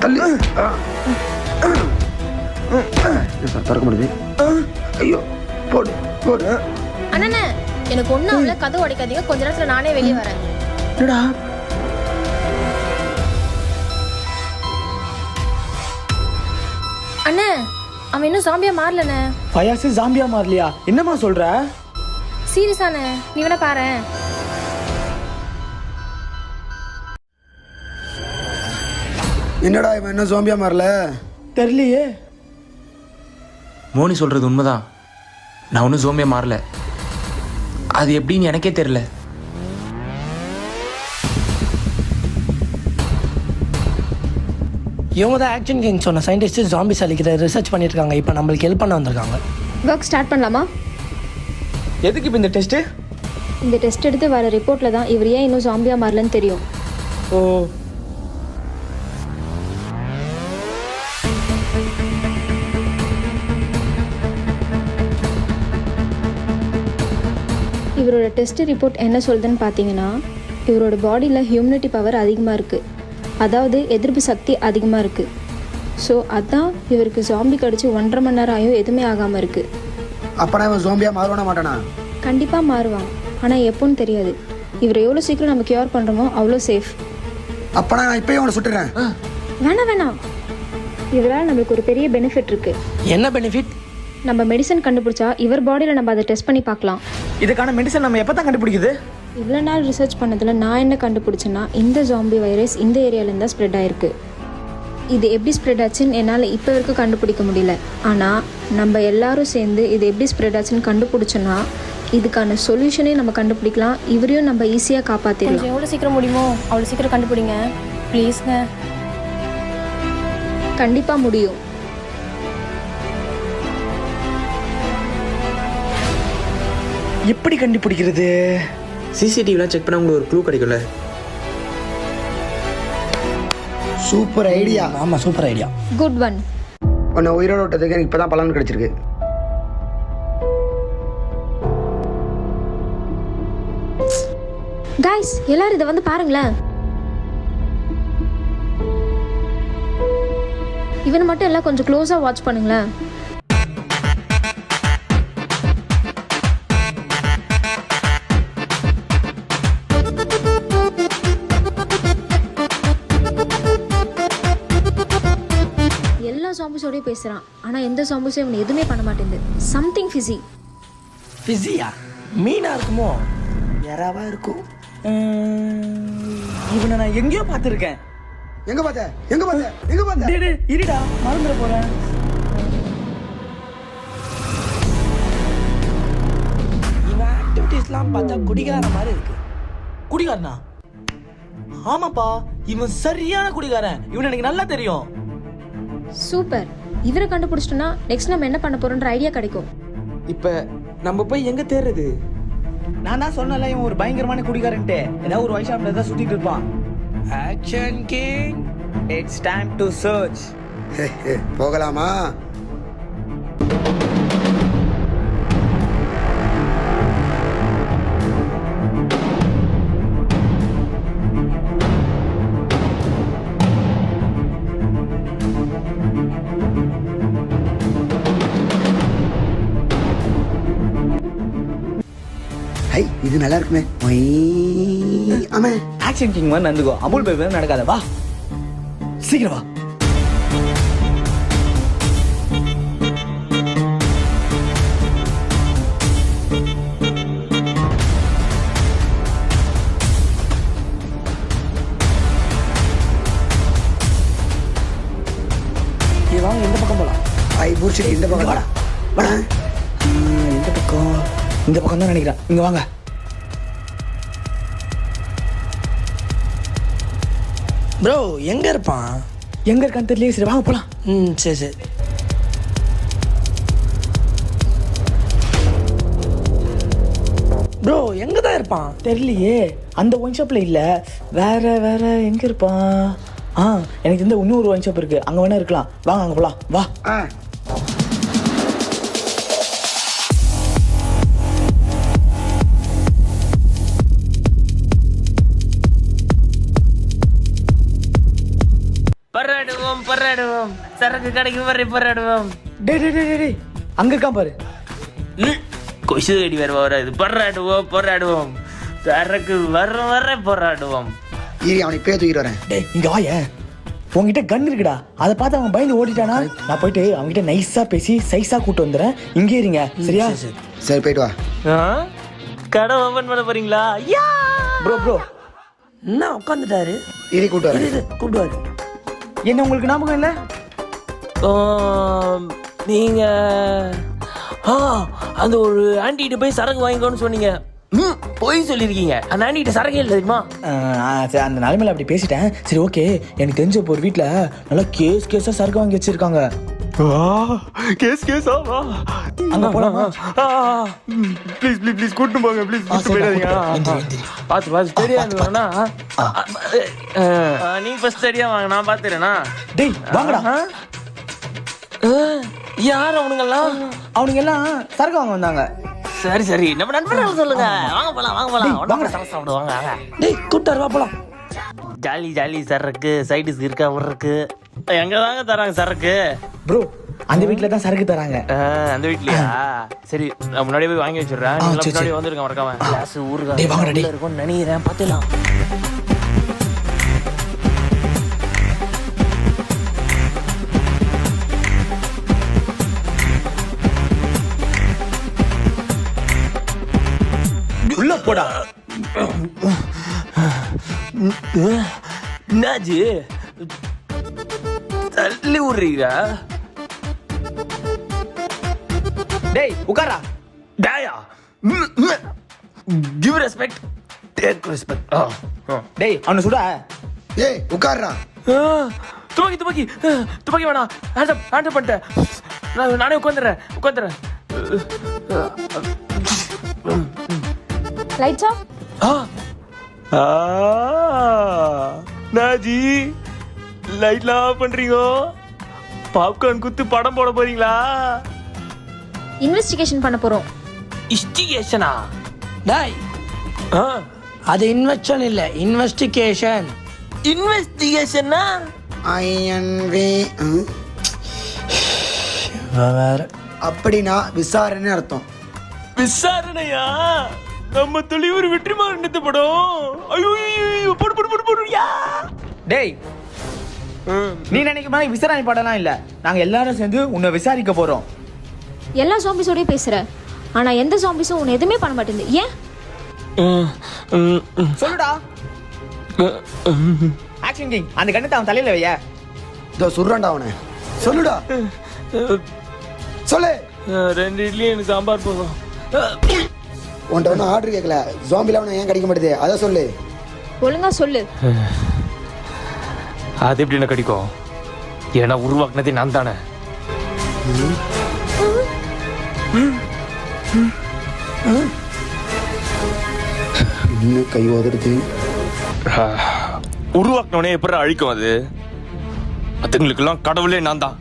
தள்ளு. திறக்க முடியுது. ஐயோ, போடு போடு. அண்ணே, எனக்கு ஒன்னும் அவள கதவு உடைக்காதீங்க. கொஞ்ச நேரத்துல நானே வெளியே வரேன். என்னடா? அண்ணே, அவன் இன்னும் ஜாம்பியா மாறலண்ணே. ஃபயாஸ் ஜாம்பியா மாறலையா? என்னம்மா சொல்ற? சீரியஸாண்ணே, நீ வேணா பாரு. என்னடா இவன் என்ன ஜாம்பியா மாறல? தெரியலையே. மோனி சொல்கிறது உண்மைதான். நான் ஒன்றும் ஜோம்பியா மாறல. அது எப்படின்னு எனக்கே தெரில. இவங்க தான் ஆக்ஷன் கிங் சொன்ன சயின்டிஸ்ட் ஜாம்பிஸ் அழிக்கிற ரிசர்ச் பண்ணிட்டு இருக்காங்க. இப்போ நம்மளுக்கு ஹெல்ப் பண்ண வந்திருக்காங்க. ஒர்க் ஸ்டார்ட் பண்ணலாமா? எதுக்கு இப்போ இந்த டெஸ்ட்டு? இந்த டெஸ்ட் எடுத்து வர ரிப்போர்ட்டில் தான் இவர் ஏன் இன்னும் ஜாம்பியா மாறலன்னு தெரியும். ஓ, இவரோட டெஸ்ட் ரிப்போர்ட் என்ன சொல்லுதுன்னு பார்த்தீங்கன்னா, இவரோட பாடியில் ஹியூமினிட்டி பவர் அதிகமாக இருக்குது. அதாவது எதிர்ப்பு சக்தி அதிகமாக இருக்குது. ஸோ அதான் இவருக்கு ஜாம்பி கடிச்சு 1.5 மணி நேரம் ஆயும் எதுவுமே ஆகாமல் இருக்குது. அப்பனா இவன் ஜாம்பியா மாறவே மாட்டானா? கண்டிப்பாக மாறுவான், ஆனால் எப்போன்னு தெரியாது. இவரை எவ்வளோ சீக்கிரம் நம்ம கியூர் பண்ணுறோமோ அவ்வளோ சேஃப். அப்பனா நான் இப்போயே அவனை சுட்டுறேன். வேணாம், இவரால் நம்மளுக்கு ஒரு பெரிய பெனிஃபிட் இருக்குது. என்ன பெனிஃபிட்? நம்ம மெடிசன் கண்டுபிடிச்சா இவர் பாடியில் நம்ம அதை டெஸ்ட் பண்ணி பார்க்கலாம். இதுக்கான மெடிசன் நம்ம எப்போ தான் கண்டுபிடிக்குது? இவ்வளோ நாள் ரிசர்ச் பண்ணதில் நான் என்ன கண்டுபிடிச்சேன்னா, இந்த ஜாம்பி வைரஸ் இந்த ஏரியாவிலேருந்து தான் ஸ்ப்ரெட் ஆகிருக்கு. இது எப்படி ஸ்ப்ரெட் ஆச்சுன்னு என்னால் இப்போ வரைக்கும் கண்டுபிடிக்க முடியல. ஆனால் நம்ம எல்லாரும் சேர்ந்து இது எப்படி ஸ்ப்ரெட் ஆச்சுன்னு கண்டுபிடிச்சோன்னா இதுக்கான சொல்யூஷனே நம்ம கண்டுபிடிக்கலாம். இவரையும் நம்ம ஈஸியாக காப்பாற்றிடலாம். எவ்வளோ சீக்கிரம் முடியுமோ அவ்வளோ சீக்கிரம் கண்டுபிடிங்க ப்ளீஸ்ங்க. கண்டிப்பாக முடியும். எப்படி கண்டுபிடிக்கிறது? சிசிடிவிலாம் செக் பண்ண உங்களுக்கு ஒரு க்ளூ கிடைக்கும்ல. Super idea. ஆமாம், சூப்பர் ஐடியா. Good one. உன்னை உயிரோட விட்டதுக்கு எனக்கு இப்போ தான் பலன் கிடைச்சிருக்கு. கைஸ், எல்லாரும் இதை வந்து பாருங்களேன். இவனை மட்டும் எல்லாம் கொஞ்சம் க்ளோஸாக வாட்ச் பண்ணுங்களேன். எல்லா ஜாம்பிஸோடய பேசுகிறான், ஆனால் எந்த ஜாம்பிஸும் இவனை எதுவுமே பண்ண மாட்டேங்குது. Something fizzy. ஃபிஸியா? மீனா இருக்குமோ? யாராவா இருக்கும். இவனை நான் எங்கேயோ பார்த்துருக்கேன். எங்க பார்த்த? இருடா, மறந்துட போறேன். இவன் ஆக்டிவிட்டீஸ்லாம் பார்த்தா குடிகார மாதிரி இருக்கு. குடிகாரனா? ஆமாப்பா, இவன் சரியான குடிகாரன். இவன் எனக்கு நல்லா தெரியும். சூப்பர். இவரை கண்டுபிடிச்சிட்டோன்னா நெக்ஸ்ட் நம்ம என்ன பண்ண போறோன்ற ஐடியா கிடைக்கும். இப்போ நம்ம போய் எங்கே தேடுறது? நான் தான் சொன்னல, இவன் ஒரு பயங்கரமான குடிகாரன்ட்டு. ஏதாவது ஒரு வயசாப்ல தான் சுத்திட்டு இருப்பான். Action king, it's time to church. போகலாமா? ஹை, இது நல்லா இருக்குமே. ஆமா, ஆக்ஷன் கிங் மாதிரி நடந்துக்கோ. அமுல் பேபி நடக்காத. வா சீக்கிரம் வா. வாங்க, இந்த பக்கம் போகலாம். ஐ பூச்சி, இந்த பக்கம் வாடா. எந்த பக்கம்? இந்த பக்கம் தான் நினைக்கிறேன். இங்க வாங்க. ப்ரோ எங்கே இருப்பான்? எங்க இருக்கான்னு தெரியல. சரி வாங்க போலாம். சரி சரி. ப்ரோ எங்கே தான் இருப்பான்? தெரியலையே. அந்த ஒயின் ஷாப்ல இல்ல, வேற எங்க இருப்பான்? எனக்கு இந்த இன்னொரு ஒயின் ஷாப் இருக்கு, அங்க வேணா இருக்கலாம். வாங்க அங்க போலாம். வா. பர்றாடுவோம் சரக்கு கடைக்கு வர பர்றாடுவோம். டேய் அங்க இருக்கா பாரு. கொசு அடி வர இது போராடுவோம் சரக்கு வர போராடுவோம். அவனை இப்பயே தூக்கிட்டு வரேன். டேய் இங்க வாயே. உங்ககிட்ட கன் இருக்குடா, அதை பார்த்து அவன் பயந்து ஓடிட்டானா? நான் போயிட்டு அவன்கிட்ட நைஸா பேசி சைஸா கூட்டு வந்துடுறேன். இங்கே இருங்க சரியா? சரி போயிட்டு வா. கடை ஓபன் பண்ண போறீங்களா? ப்ரோ என்ன உட்காந்துட்டாரு? கூட்டு வரேன். கூப்பிடுவாரு. என்ன உங்களுக்கு ஞாபகம் இல்ல? நீங்க அந்த ஒரு ஆண்டிகிட்ட போய் சரக்கு வாங்கிக்கோன்னு சொன்னீங்க. போய் சொல்லியிருக்கீங்க. அந்த ஆண்டிகிட்ட சரக்கு இல்லை தெரியுமா? அந்த நிலைமையில அப்படி பேசிட்டேன். சரி ஓகே. எனக்கு தெரிஞ்ச ஒரு வீட்டுல நல்லா கேஸா சரக்கு வாங்கி வச்சிருக்காங்க. கேஸா அங்க போலாமா? ப்ளீஸ் கூட்டு போங்க. ப்ளீஸ் பாத்து தெரியாதுண்ணா. நீங்க ஃபர்ஸ்ட் சரியா வாங்க, நான் பாத்துறேனா. டேய் வாங்கடா. யார் அவனுங்கெல்லாம்? அவனுங்கெல்லாம் சரக்கு வாங்க வந்தாங்க. சரி நம்ம நண்பர்கள் சொல்லுங்க. வாங்க போலாம். சாப்பிடுவாங்க. டேய் கூப்பிட்டாரு, வா போலாம். ஜாலி சரக்கு சைடிஸ் இருக்கா இருக்கு. எங்க தாங்க தராங்க சரக்கு? ப்ரோ அந்த வீட்ல தான் சரக்கு தராங்க. அந்த வீட்லயா? சரி நான் முன்னாடியே போய் வாங்கி வச்சிடுறேன். முன்னாடி வந்துருங்க மறக்காம. கிளாஸ் ஊருக்கு இருக்கும்னு நினைக்கிறேன். பார்த்துலாம். உள்ள போடா. என்னாச்சு? தள்ளி விடுறீங்க. டேய் உட்காரா. டேயா கிவ் ரெஸ்பெக்ட் டேக் ரெஸ்பெக்ட். டேய் அவனை சுடா. டேய் உட்கார்றா. துப்பாக்கி வேணாம். ஹேண்ட் பண்ணிட்டேன். நானே உட்காந்துறேன். Lights off. நாஜி லைட்லாம் ஆஃப் பண்றீங்க. பாப்கார்ன் குத்து படம் போட போறீங்களா? இன்வெஸ்டிகேஷன் பண்ண போறோம். இன்வெஸ்டிகேஷனா? டாய் அது இன்வெஸ்டிகேஷன் இல்ல, இன்வெஸ்டிகேஷன். இன்வெஸ்டிகேஷன்னா ஐஎன்வி வேற அப்படின்னா விசாரணை அர்த்தம். விசாரணையா? நம்ம தொழில் வெற்றிமாறன் எடுத்த படம். ஐயோ போடு. டேய் நீ நினைக்கிற மாதிரி விசாரணை படம்லாம் இல்ல. நாங்க எல்லாரும் சேர்ந்து உன்னை விசாரிக்க போறோம். எல்லா ஜாம்பிஸோடய பேசுற, ஆனா எந்த ஜாம்பிஸும் உன்னை எதுவுமே பண்ண மாட்டேங்குது. ஏன்? சொல்லுடா. ஆக்ஷன் கிங் அந்த கண்ணத்தை அவன் தலையில வைய. இதோ சுர்றான்டா அவனை. சொல்லுடா. சொல்லு. 2 இட்லி எனக்கு சாம்பார் போதும். உன்கிட்ட ஒன்றும் ஆர்டர் கேட்கல. ஜாம்பில அவனை ஏன் கிடைக்க மாட்டேது அதை சொல்லு. ஒழுங்கா சொல்லு. அது எப்படி என்ன கிடைக்கும்? ஏன்னா உருவாக்குனதே நான் தானே. இன்னும் கை உதறது. உருவாக்குனவனே எப்படி அழிக்கும்? அதுங்களுக்கெல்லாம் கடவுளே நான் தான்.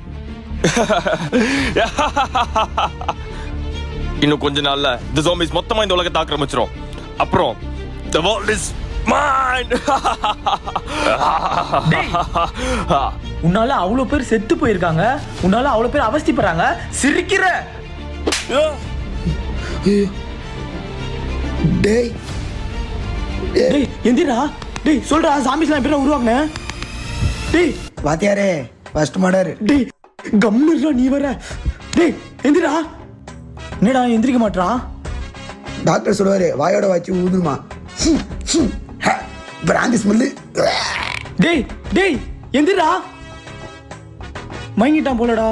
இன்னும் கொஞ்ச நாள்ல இந்த zombies மொத்தமா இந்த உலகத்தை ஆக்கிரமிச்சிரும். அப்புறம் the world is mine. உன்னால அவ்வளவு பேர் செத்து போயிருக்காங்க, உன்னால அவ்வளவு பேர் அவஸ்தைப்படுறாங்க. சிரிக்கிற. டேய் டேய் எந்திரா. டேய் சொல்றா, ஜாம்பிஸ்லாம் எப்படி உருவாக்குன? டேய் வாத்தியாரே ஃபர்ஸ்ட் மர்டர். டேய் கம்முனுடா நீ வர. டேய் எந்திரா. என்னடா எந்திரிக்க மாட்டான்? டாக்டர் சொல்லுவாரு வாயோட வாய்ச்சி ஊதுமா. பிராந்தி ஸ்மெல்லு. டேய் எந்திரா. மயங்கிட்டான் போலடா.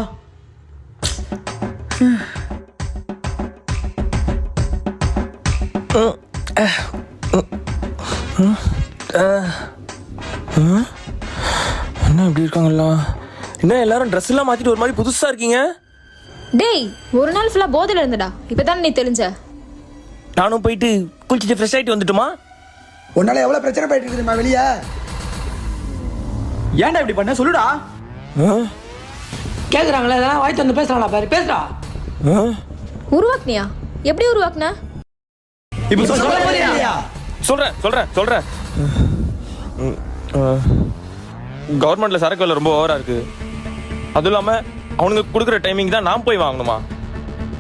என்ன இப்படி இருக்காங்களா? என்ன எல்லாரும் ட்ரெஸ் எல்லாம் மாத்திட்டு ஒரு மாதிரி புதுசா இருக்கீங்க? டேய், ஒரு நாள் ஃபுல்லாக போதையில் இருந்தடா, இப்போ தானே நீ தெரிஞ்ச. நானும் போயிட்டு குளிச்சுட்டு ஃப்ரெஷ் ஆகிட்டு வந்துட்டுமா? உன்னால எவ்வளவு பிரச்சனை போயிட்டு இருக்குதுமா வெளியே? ஏன்டா இப்படி பண்ண சொல்லுடா. கேட்குறாங்களே இதெல்லாம் வாய்த்து வந்து பேசுகிறாங்களா பாரு, பேசுடா. உருவாக்குனியா? எப்படி உருவாக்குன? இப்போ சொல்ல போறியா? சொல்றேன். கவர்மெண்ட்ல சரக்கு விலை ரொம்ப ஓவரா இருக்கு. அதுவும் இல்லாம அவனுங்க கொடுக்குற டைமிங் தான் நான் போய் வாங்கணுமா?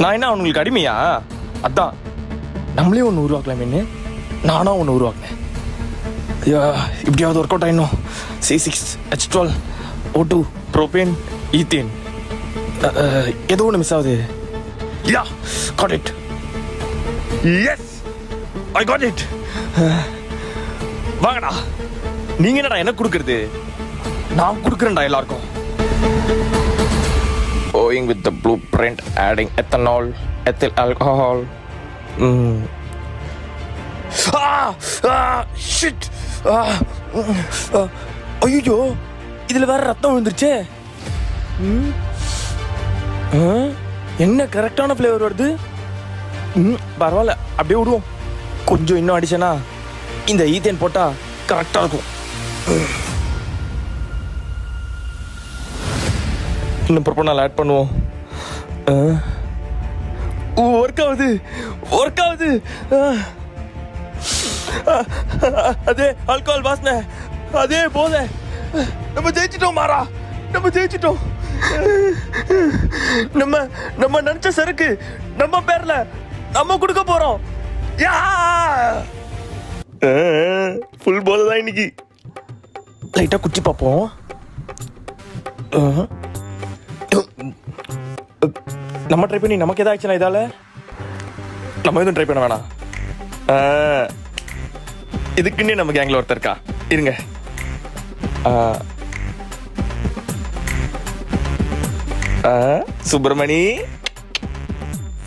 நான் என்ன அவனுங்களுக்கு அடிமையா? அதான் நம்மளே ஒன்று உருவாக்கலாமேன்னு நானா ஒன்று உருவாக்கினேன். ஐயா, இப்படியாவது ஒர்க் அவுட் ஆயிடணும். C6H12 O2 ப்ரோபேன் ஈத்தேன், ஏதோ ஒன்று மிஸ் ஆகுது. Yeah, got it. Yes, I got it. வாங்கடா. நீங்க என்னடா என்ன கொடுக்கறது? நான் கொடுக்குறேன்டா எல்லாருக்கும். Going with the blueprint, adding ethanol, ethyl alcohol. Shit. ஐயோ, இதுல வேற ரத்தம் விழுந்துருச்சே. என்ன கரெக்டான ஃப்ளேவர் வருது. பரவாயில்ல, அப்படியே விடுவோம். கொஞ்சம் இன்னும் அடிச்சேனா இந்த ஈத்தேன் போட்டா கரெக்டா இருக்கும். இன்னும் ப்ரொபனால் ஆட் பண்ணுவோம். ஒர்க் ஆகுது. அதே ஆல்கஹால் வாசனை, அதே போதை. நம்ம ஜெயிச்சிட்டோம் மாறா, நம்ம ஜெயிச்சிட்டோம். நம்ம நினைச்ச சரக்கு நம்ம பேர்ல நம்ம கொடுக்க போறோம். ஃபுல் போதை தான் இன்னைக்கு. லைட்டா குச்சி பார்ப்போம். நம்ம ட்ரை பண்ணி நமக்கு ஏதாச்சுன்னா இதால நம்ம எதுவும் ட்ரை பண்ண வேணாம். இதுக்குன்னே நம்ம கேங்ல ஒருத்தர் இருக்கா, இருங்க. சுப்பிரமணி,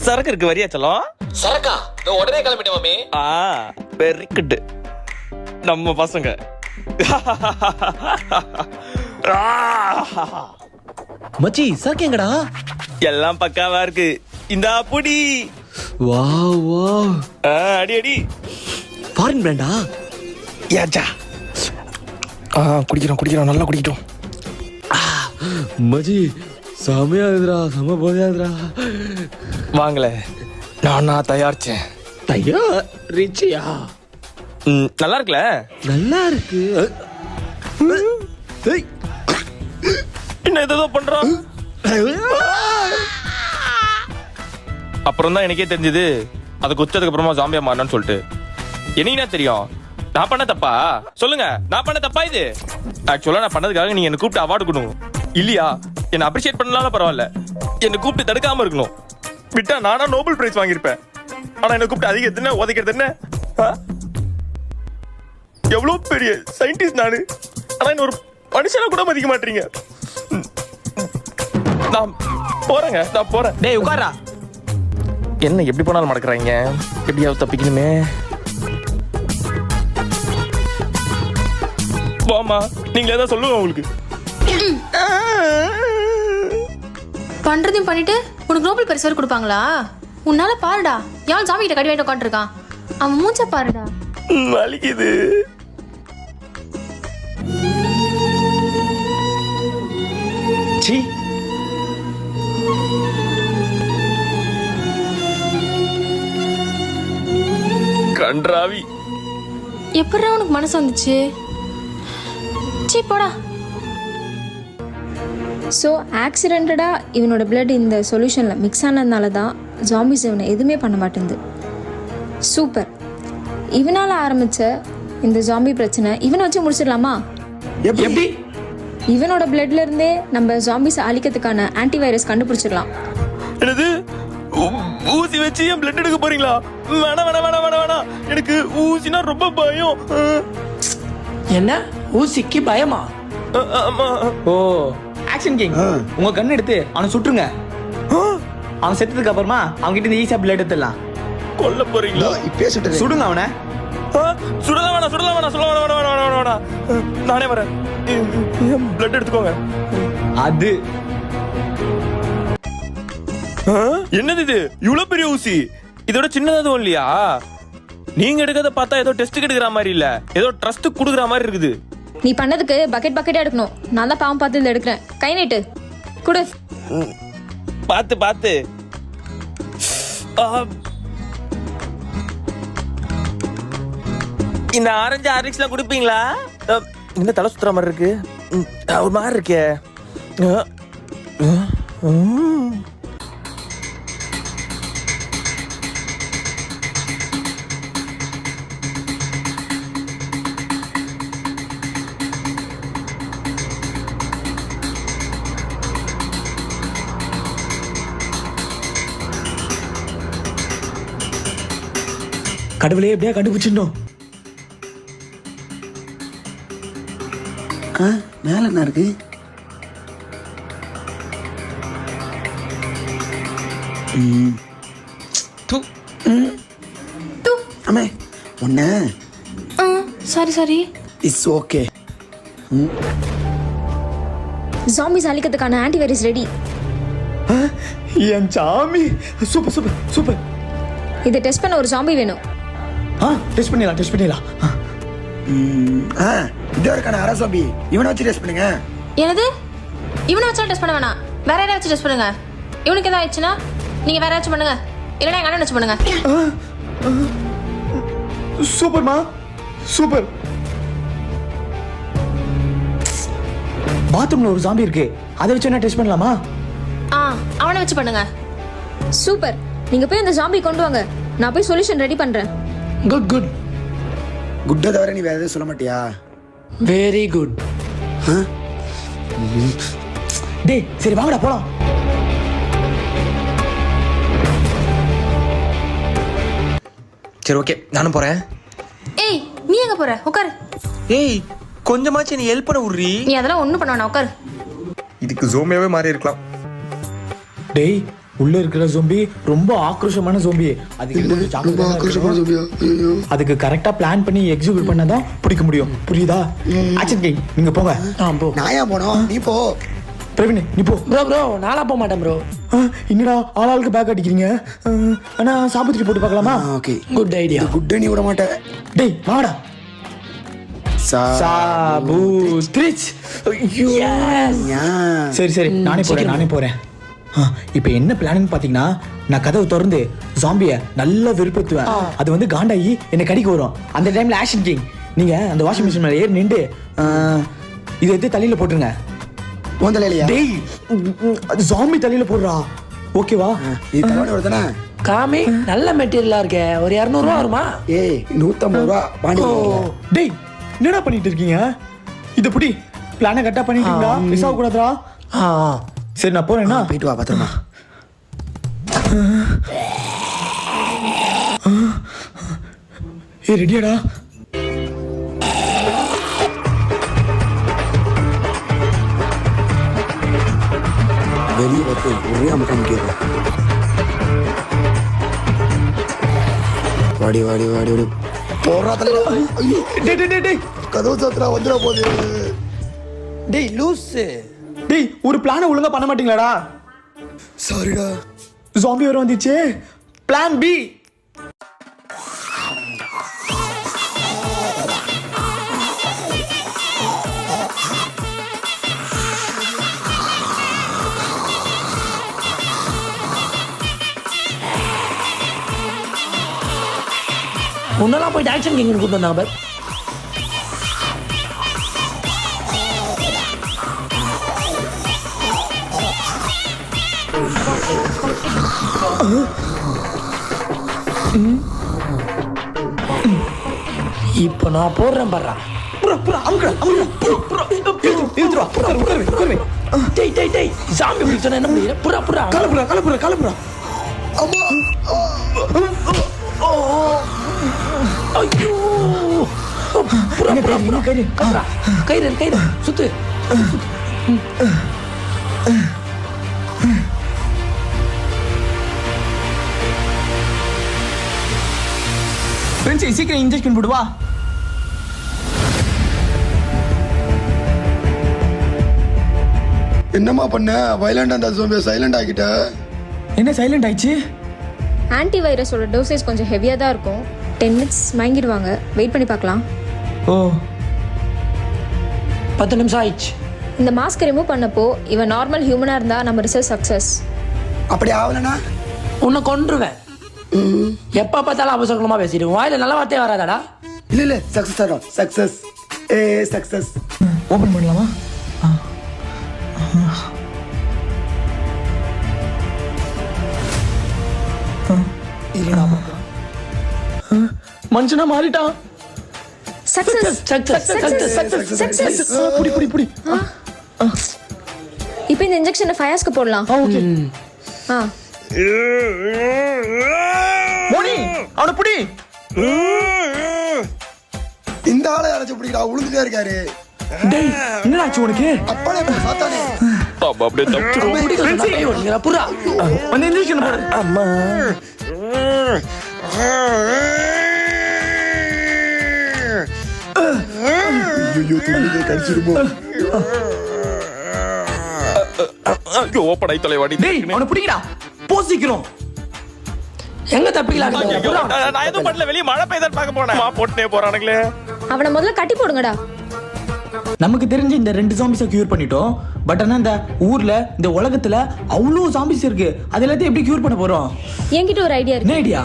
சரக்கு இருக்கு, வரியா செல்லம்? சரக்கா உடனே கிளம்பிட்டேன் மாமே. Very good. நம்ம பசங்க. மச்சி சரக்கு எங்கடா? எல்லாம் பக்காவா இருக்கு. இந்த புடி. வாவ். அடி. ஃபாரின் பிராண்டா? யாச்சா. குடிக்கிறோம், நல்லா குடிக்கிறோம். மச்சி செமையாதுடா, செம போதையாதுடா. வாங்கல, நான் தயாரிச்சேன். ரிச்சியா? நல்லா இருக்குல்ல? நல்லா இருக்கு. என்ன ஏதோ பண்றான். அப்புறம் தான் எனக்கே தெரிஞ்சது அது குச்சதுக்கு அப்புறமா ஜாம்பியா மாறினான்னு சொல்லிட்டு. என்ன தெரியும், நான் பண்ண தப்பா? சொல்லுங்க, நான் பண்ண தப்பா இது? ஆக்சுவலா நான் பண்ணதுக்காக நீங்க என்ன கூப்பிட்டு அவார்டு கொடுக்கணும் இல்லையா? என்ன அப்ரிஷியேட் பண்ணலாம் பரவாயில்ல, என்ன கூப்பிட்டு தடுக்காம இருக்கணும். விட்டா நானா நோபல் பிரைஸ் வாங்கியிருப்பேன். ஆனா என்ன கூப்பிட்டு அதிகம் என்ன உதைக்கிறது என்ன? எவ்வளவு பெரிய சயின்டிஸ்ட் நானு, ஆனா என்ன ஒரு மனுஷனா கூட மதிக்க மாட்டீங்க. நான் போறேன். டேய் உட்காரா. என்ன எப்படி போனாலும் மடக்குறாங்க, எப்படியாவது தப்பிக்கணுமே. வாமா, நீங்களே தான் சொல்லுங்க. உங்களுக்கு பண்றதையும் பண்ணிட்டு உனக்கு நோபல் பரிசு வரை கொடுப்பாங்களா? உன்னால பாருடா, யாரும் ஜாமி கிட்ட கடி வாங்கிட்டு உட்காந்துருக்கான். அவன் மூச்ச பாருடா. வலிக்குது. சி, கன்றாவி. எப்படா உனக்கு மனசு வந்துச்சு? சீ போடா. ஸோ ஆக்சிடென்டடாக இவனோட பிளட் இந்த சொல்யூஷனில் மிக்ஸ் ஆனதுனால தான் ஜாம்பிஸ் இவனை எதுவுமே பண்ண மாட்டேங்குது. சூப்பர். இவனால் ஆரம்பித்த இந்த ஜாம்பி பிரச்சனை இவனை வச்சு முடிச்சிடலாமா? எப்படி? இவனோட பிளட்ல இருந்தே நம்ம ஜாம்பிஸ் அழிக்கிறதுக்கான ஆன்டிவைரஸ் கண்டுபிடிச்சிடலாம். என்னது, ஊசி வச்சு என் பிளட் எடுக்க போறீங்களா? வேணாம். எனக்கு ஊசினா ரொம்ப பயம். என்ன ஊசிக்கு பயமா? ஓ, ஆக்ஷன் கிங். உங்க கண்ணு எடுத்து அவனை சுட்டுருங்க. அவன் செத்ததுக்கு அப்புறமா அவங்க கிட்ட இந்த ஈஸியா பிளட் எடுத்துடலாம். கொல்ல போறீங்களா? இப்பயே சுட்டு சுடுங்க அவனை. சுடலாம் வேணாம், சுடலாம் வேணாம், சுடலாம் வேணாம், வேணாம், வேணாம், வேணாம், வேணாம். நானே வரேன். பிளட் எடுத்துக்கோங்க. அது என்னது இது? இவ்வளவு பெரிய ஊசி. இதோட சின்னதும் இல்லையா? நீங்க எடுக்கிறத பார்த்தா ஏதோ டெஸ்ட் எடுக்கிற மாதிரி இல்ல, ஏதோ ட்ரஸ்ட் குடுக்குற மாதிரி இருக்குது. நீ பண்ணதுக்கு பக்கெட் பக்கெட்டா எடுக்கணும். நான் தான் பாவம் பார்த்து இதில் எடுக்கிறேன். கை நீட்டு குடு. பார்த்து பார்த்து. இந்த ஆரஞ்சு ஹார்லிக்ஸ்லாம் குடிப்பீங்களா? இந்த தலை சுத்துற மாதிரி இருக்கு. ஒரு மாதிரி இருக்கே. கடவுளே எப்படியா கண்டுபிடிச்சிடணும். மேல என்ன இருக்கு? அம்மே ஒண்ணு. Sorry it's okay. ஜாம்பிஸ் அழிக்கிறதுக்கான ஆன்டிவைரஸ் ரெடி. என் சாமி, சூப்பர் சூப்பர் சூப்பர். இதை டெஸ்ட் பண்ண ஒரு ஜாம்பி வேணும். டெஸ்ட் பண்ணிடலாம். இதோ இருக்கான அரசோபி, இவனை வச்சு டெஸ்ட் பண்ணுங்க. என்னது? இவனை வச்சு டெஸ்ட் பண்ண வேணாம், வேற யாரையும் வச்சு டெஸ்ட் பண்ணுங்க. இவனுக்கு எதாவது ஆயிடுச்சுன்னா நீங்க வேற ஏதாச்சும் பண்ணுங்க, இல்லைன்னா எங்க அண்ணன் வச்சு பண்ணுங்க. சூப்பர்மா, சூப்பர். பாத்ரூம்ல ஒரு ஜாம்பி இருக்கு, அதை வச்சு என்ன டெஸ்ட் பண்ணலாமா? அவனை வச்சு பண்ணுங்க. சூப்பர். நீங்க போய் அந்த ஜாம்பி கொண்டு வாங்க, நான் போய் சொல்யூஷன் ரெடி பண்றேன். Good good. குட்டை தவிர நீ வேற எதுவும் சொல்ல மாட்டியா? Very good. டேய் சரி வாங்கடா போலாம். சரி ஓகே, நானும் போறேன். ஏய் நீ எங்க போற? உட்காரு. ஏய் கொஞ்சமாச்சு நீ ஹெல்ப் பண்ண விடுறீ. நீ அதெல்லாம் ஒண்ணும் பண்ண வேணாம், உட்காரு. இதுக்கு ஜோம்பியாவே மாறி இருக்கலாம். டேய் உள்ள இருக்கிற ஜோம்பி ரொம்ப ஆக்ரோஷமான ஜோம்பி. அதுக்கு கரெக்டா பிளான் பண்ணி எக்ஸிக்யூட் பண்ணாதான் பிடிக்க முடியும், புரியுதா? ஆக்சன் கிங் நீங்க போங்க. போ. நான் ஏன் போனோம்? நீ போ. பிரவீன் நீ போ. ப்ரோ நாளா போக மாட்டேன் ப்ரோ. என்னடா ஆளாளுக்கு பேக் அடிக்கிறீங்க? ஆனா சாபத்திரி போட்டு பார்க்கலாமா? Okay good idea. குட்டை நீ விட மாட்டேன். டேய் வாடா. சாபுத்ரிச். சரி நானே போறேன். இப்போ என்ன பிளான் பாத்தீங்கன்னா, நான் கதவை திறந்து ஜாம்பியை நல்லா வெறுப்பேத்துவேன். அது வந்து காண்டாயி என்னை கடிக்க வரும். அந்த டைம்ல ஆக்ஷன் கிங் நீங்க அந்த வாஷிங் மிஷின் மேல ஏறி நின்று இதை எடுத்து தலையில போட்டுருங்க. டேய் அது ஜாம்பி தலையில போடுறா, ஓகேவா? இது தலைவலி வருதுனா? காமி நல்ல மெட்டீரியலா இருக்கே, ஒரு 200 ரூபா வருமா? ஏய் 150 ரூபா பாண்டி. டேய் என்னடா பண்ணிட்டு இருக்கீங்க? இது புடி பிளானை கரெக்டா பண்ணிட்டீங்களா? மிஸ் ஆக கூடாதுடா. சரி நான் போறேன்னா, போயிட்டு வா பத்திரமா. ஏய் ரெடியாடா? வெளியே வந்து ஒரே அமுக்க முடியாது. வாடி போறா தலையில. டேய் கதவு சாத்திரா வந்துட போகுது. டேய் லூஸ். டேய் ஒரு பிளானை ஒழுங்கா பண்ண மாட்டீங்களாடா? சாரிடா. ஜாம்பி வர வந்துச்சு. Plan B. முன்னெல்லாம் போயிட்டு ஆக்ஷன் கிங் கூட்டு வந்தாங்க பார். இப்போ நான் போடுறேன் பாரு. டேய் சாமி இப்படி சொன்னா என்ன முடியல? புறா கலப்புறா. அம்மா ஐயோ கயிறு சுத்து. ஃப்ரெண்ட்ஸ் சீக்கிரம் இன்ஜெக்ஷன் போடுவா. என்னம்மா பண்ண? வயலண்டா அந்த ஜோம்பியை சைலண்ட் ஆக்கிட்ட. என்ன சைலண்ட் ஆயிடுச்சு? ஆன்டி வைரஸோட டோசேஜ் கொஞ்சம் ஹெவியாக தான் இருக்கும். 10 மினிட்ஸ் மயங்கிடுவாங்க. வெயிட் பண்ணி பார்க்கலாம். ஓ 10 நிமிஷம் ஆயிடுச்சு. இந்த மாஸ்க் ரிமூவ் பண்ணப்போ இவன் நார்மல் ஹியூமனாக இருந்தால் நம்ம ரிசர்ச் சக்ஸஸ். அப்படி ஆகலனா உன்னை கொன்றுவேன். எப்போ பார்த்தாலும் அவசரமா பேசிடுவோம். வாயில நல்ல வார்த்தையே வராதாடா? இல்ல சக்சஸ் ஆகும். Success success. ஓபன் பண்ணலாமா? மனுஷனா மாறிட்டான். சக்ஸஸ் புடி புடி புடி. இப்போ இந்த இன்ஜெக்ஷனை 5 ஹவர்ஸ்க்கு போடலாம். ஓகே. ஆ மோனி அவனை புடி. இந்த ஆளை அரைச்சு பிடிக்கிறா. உளுந்துட்டே இருக்காரு. டேய் என்னடாச்சு உனக்கு? அப்பளே சாத்தானே. அப்படியே தப்பிச்சிரும். புறா வந்து இன்ஜெக்ஷன் போடு. அம்மா ஐயோ துணியை கடிச்சிருமோ. ஐயோ ஓப்பன் ஐ தலைவாடி. டேய் அவனை பிடிக்கடா. போ சீக்கிரம். எங்க தப்பிக்கலாம்? நான் எதுவும் பண்ணல. வெளிய மழை பெய்தான்னு பார்க்க போனேன். போட்டுனே போறானுங்களே. அவனை முதல்ல கட்டி போடுங்கடா. நமக்கு தெரிஞ்ச இந்த 2 ஜாம்பிஸை கியூர் பண்ணிட்டோம். பட் ஆனா இந்த ஊர்ல இந்த உலகத்துல அவ்வளோ ஜாம்பிஸ் இருக்கு. அது எல்லாத்தையும் எப்படி கியூர் பண்ண போறோம்? என்கிட்ட ஒரு ஐடியா என்ன இருக்கு. ஐடியா?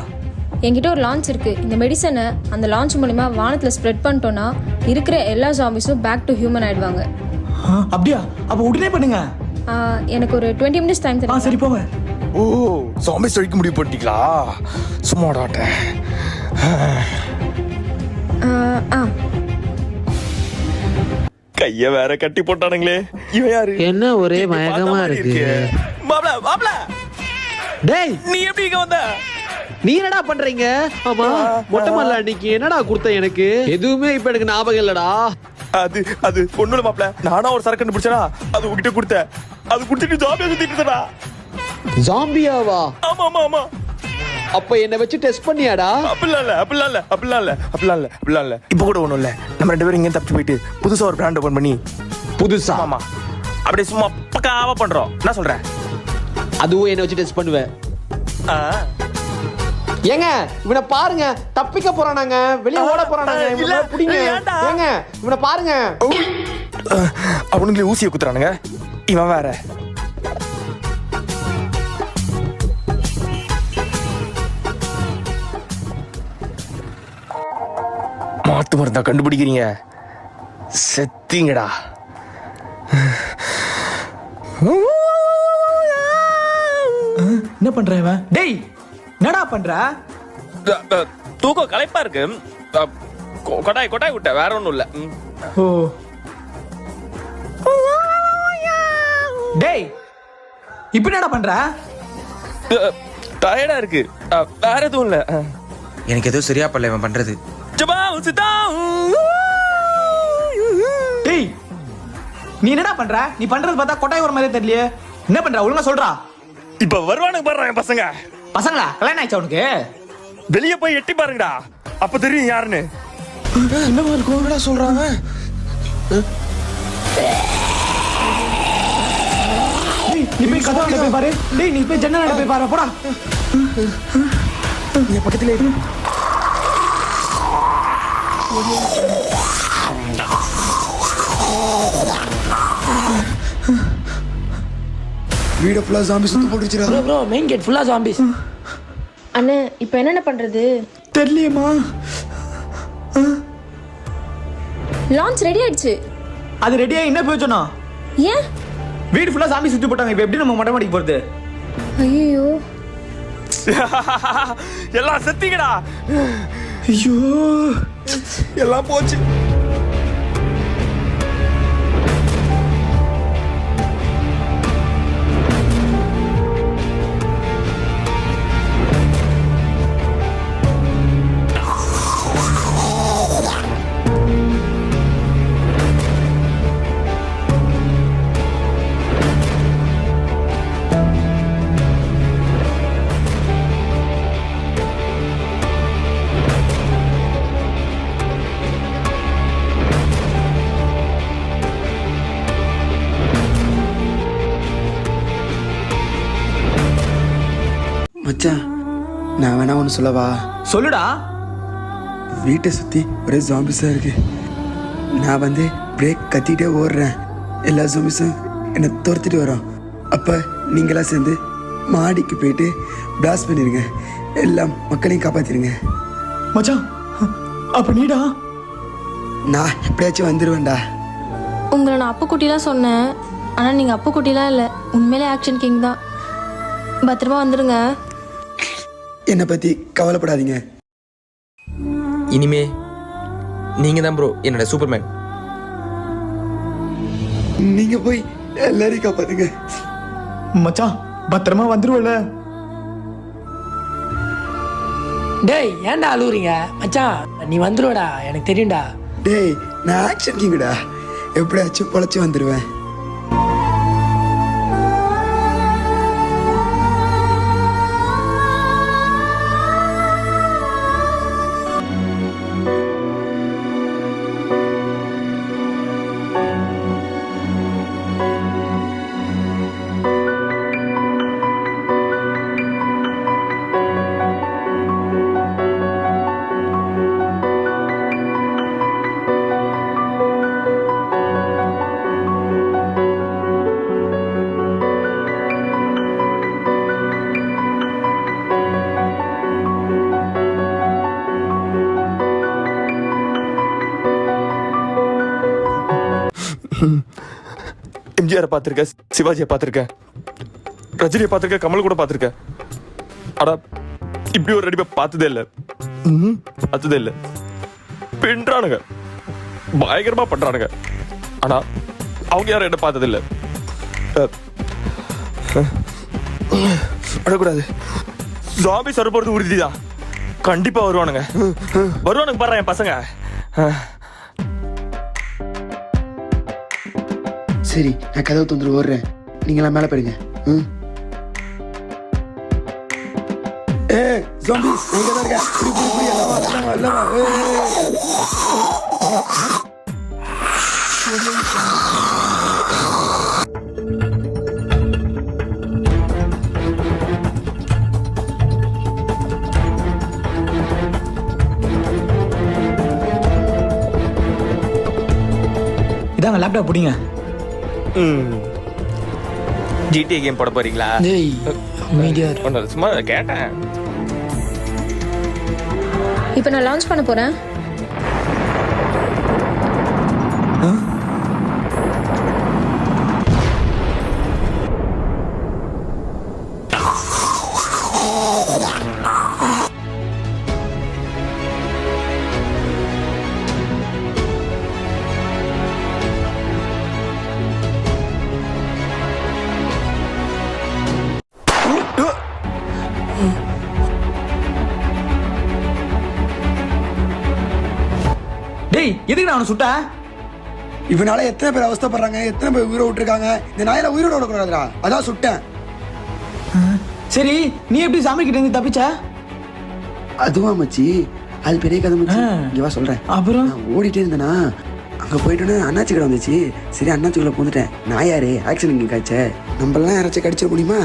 என்கிட்ட ஒரு லான்ச் இருக்கு. இந்த மெடிசனை அந்த லான்ச் மூலமா வானத்துல ஸ்ப்ரெட் பண்ணிட்டோம்னா இருக்கிற எல்லா ஜாம்பிஸும் பேக் டு ஹியூமன் ஆயிடுவாங்க. அப்படியா? அப்ப உடனே பண்ணுங்க. எனக்கு ஒரு 20 மினிட்ஸ் டைம் தரேன். சரி போங்க. ஓ ஜாம்பிஸ் அடிக்க முடிவு பண்ணிட்டீங்களா? சும்மாடாட்ட. கைய வேற கட்டி போட்டானுங்களே. இவன் யாரு? என்ன ஒரே மயக்கமா இருக்கு. மாப்ள மாப்ள டேய் நீ எப்படி இங்க வந்த? நீ என்னடா பண்றீங்க? ஆமா மொட்டை மல்ல அன்னைக்கு என்னடா கொடுத்த எனக்கு? எதுவுமே இப்ப எனக்கு ஞாபகம் இல்லடா. அது ஒண்ணுல மாப்ள. நானா ஒரு சரக்கு கண்டுபிடிச்சனா அது உன்கிட்ட கொடுத்த. அது குடிச்சிட்டு ஜாம்பியா சுத்திட்டு இருந்தடா. ஜாம்பியாவா? ஆமா ஆமா ஆமா. அப்ப என்ன வச்சு டெஸ்ட் பண்ணியாடா? அப்படிலாம் இல்ல. இப்ப கூட ஒண்ணும் இல்ல. நம்ம 2 பேரும் இங்க தப்பிச்சு போயிட்டு புதுசா ஒரு பிராண்ட் ஓபன் பண்ணி புதுசா? ஆமா அப்படியே சும்மா பக்காவா பண்றோம். என்ன சொல்ற? அதுவும் என்ன வச்சு டெஸ்ட் பண்ணுவேன். ஏங்க இவனை பாருங்க, தப்பிக்க போறானாங்க, வெளிய ஓட போறானாங்க. இவனை புடிங்க. ஏங்க இவனை பாருங்க. அவனுங்களே ஊசியை குத்துறானுங்க. இவன் வேற. மாத்து மருந்தா கண்டுபிடிக்கிறீங்க. செத்தீங்கடா. என்ன பண்ற இவன்? டேய் என்னடா பண்ற? தூக்கம் களைப்பா இருக்கு. கொட்டாய் விட்ட. வேற ஒண்ணும் இல்ல. ஓ டேய் இப்ப என்னடா பண்ற? டயர்டா இருக்கு. வேற எதுவும் இல்ல. எனக்கு எதுவும் சரியா படல இவன் பண்றது. டேய் நீ என்னடா பண்ற? நீ பண்றது பார்த்தா கொட்டாய் வர மாதிரியே தெரியலையே. என்ன பண்ற? ஒழுங்கா சொல்றா. இப்ப வருவானுங்க பாரு என் பசங்க. பசங்களா? கல்யாணம் ஆயிடுச்சா உனக்கு? வெளிய போய் எட்டி பாருங்கடா. அப்ப தெரியும் யாருன்னு. என்னவா இருக்கும்? என்னடா சொல்றாங்க? நீ போய் கதவாண்ட போய் பாரு. டேய் நீ போய் ஜன்னலாண்ட போய் பாரு. போடா. நீ பக்கத்துல இரு. வீட ஃபுல்லா ஜாம்பி சுத்தி போட்டுச்சுடா. ப்ரோ மெயின் கேட் ஃபுல்லா ஜாம்பிஸ். அண்ணே இப்போ என்னென்ன பண்றது? தெரியலையேம்மா. லான்ச் ரெடி ஆயிடுச்சு. அது ரெடியா என்ன போச்சுனா? ஏன்? வீடு ஃபுல்லா ஜாம்பி சுத்தி போட்டாங்க. இப்போ எப்படி நம்ம மொட்டை மாடிக்கு போறது? ஐயோ எல்லாம் செத்தீங்கடா. ஐயோ எல்லாம் போச்சு. நான் வேணா ஒன்று சொல்லவா? சொல்லுடா. வீட்டை சுற்றி ஒரே ஜாம்பிஸாக இருக்கு. நான் வந்து பிரேக் கத்திட்டே ஓடுறேன். எல்லா ஜாம்பிஸும் என்னை துரத்திட்டு வரோம். அப்போ நீங்களாம் சேர்ந்து மாடிக்கு போயிட்டு பிளாஸ்ட் பண்ணிடுங்க. எல்லா மக்களையும் காப்பாற்றிடுங்க. மச்சான், அப்ப நீடா? நான் எப்படியாச்சும் வந்துடுவேன்டா. உங்களை நான் அப்புக்குட்டிலாம் சொன்னேன், ஆனால் நீங்கள் அப்புக்குட்டிலாம் இல்லை, உண்மையிலே ஆக்ஷன் கிங் தான். பத்திரமா வந்துடுங்க. என்னை பற்றி கவலைப்படாதீங்க. இனிமே நீங்கள் தான் ப்ரோ என்னோட சூப்பர்மேன். நீங்கள் போய் எல்லாரையும் காப்பாற்றுங்க. மச்சான், பத்திரமா வந்துருவல. டேய் ஏன்டா அழுவுறீங்க? மச்சான் நீ வந்துருவடா, எனக்கு தெரியும்டா. டேய், நான் ஆக்ஷன் கிங்குடா. எப்படியாச்சும் பொழைச்சி வந்துடுவேன். எம்ஜிஆரை பார்த்துருக்கேன், சிவாஜியை பார்த்துருக்கேன், ரஜினியை பார்த்துருக்கேன், கமல் கூட பார்த்துருக்கேன். ஆனா இப்படி ஒரு நடிப்பை பார்த்ததே இல்லை. பார்த்ததே இல்லை. பின்றானுங்க, பயங்கரமா பண்றானுங்க. ஆனா அவங்க யாரும் என்ன பார்த்ததில்லை. அடக்கூடாது. ஜாம்பிஸ் வர போறது உறுதிதான். கண்டிப்பா வருவானுங்க. வருவானுங்க பாரு என் பசங்க. சரி, நான் கதவு தொந்தரவு ஓடுறேன். நீங்களாம் மேலே போயிடுங்க. ஏ ஜாம்பிஸ், எங்க தான் இருக்க? புடி புடி புடி, எல்லாம் வா, எல்லாம் வா, எல்லாம் வா. இதாங்க லேப்டாப் பிடிங்க. ஜிடிஏ கேம் போட போறீங்களா? டேய் மீடியா சும்மா கேட்டேன். இப்போ நான் லான்ச் பண்ண போகிறேன். டேய், எதுக்கு நான் அவனை சுட்ட? இவனால எத்தனை பேர் அவஸ்தைப்படுறாங்க, எத்தனை பேர் உயிரை விட்டுருக்காங்க. இந்த நாயில உயிரோட விடக்கூடாதுடா, அதான் சுட்டேன். சரி, நீ எப்படி சாமி கிட்ட இருந்து தப்பிச்ச? அதுவா மச்சி, அது பெரிய கதை மச்சி. இவா சொல்றேன். அப்புறம் நான் ஓடிட்டே இருந்தேனா, அங்க போயிட்டோன்னு அண்ணாச்சி கடை வந்துச்சு. சரி, அண்ணாச்சிக்குள்ள பூந்துட்டேன். நான் யாரு ஆக்ஷன் இங்க காய்ச்ச, நம்மளாம் யாராச்சும் கடிச்சிட முடியுமா?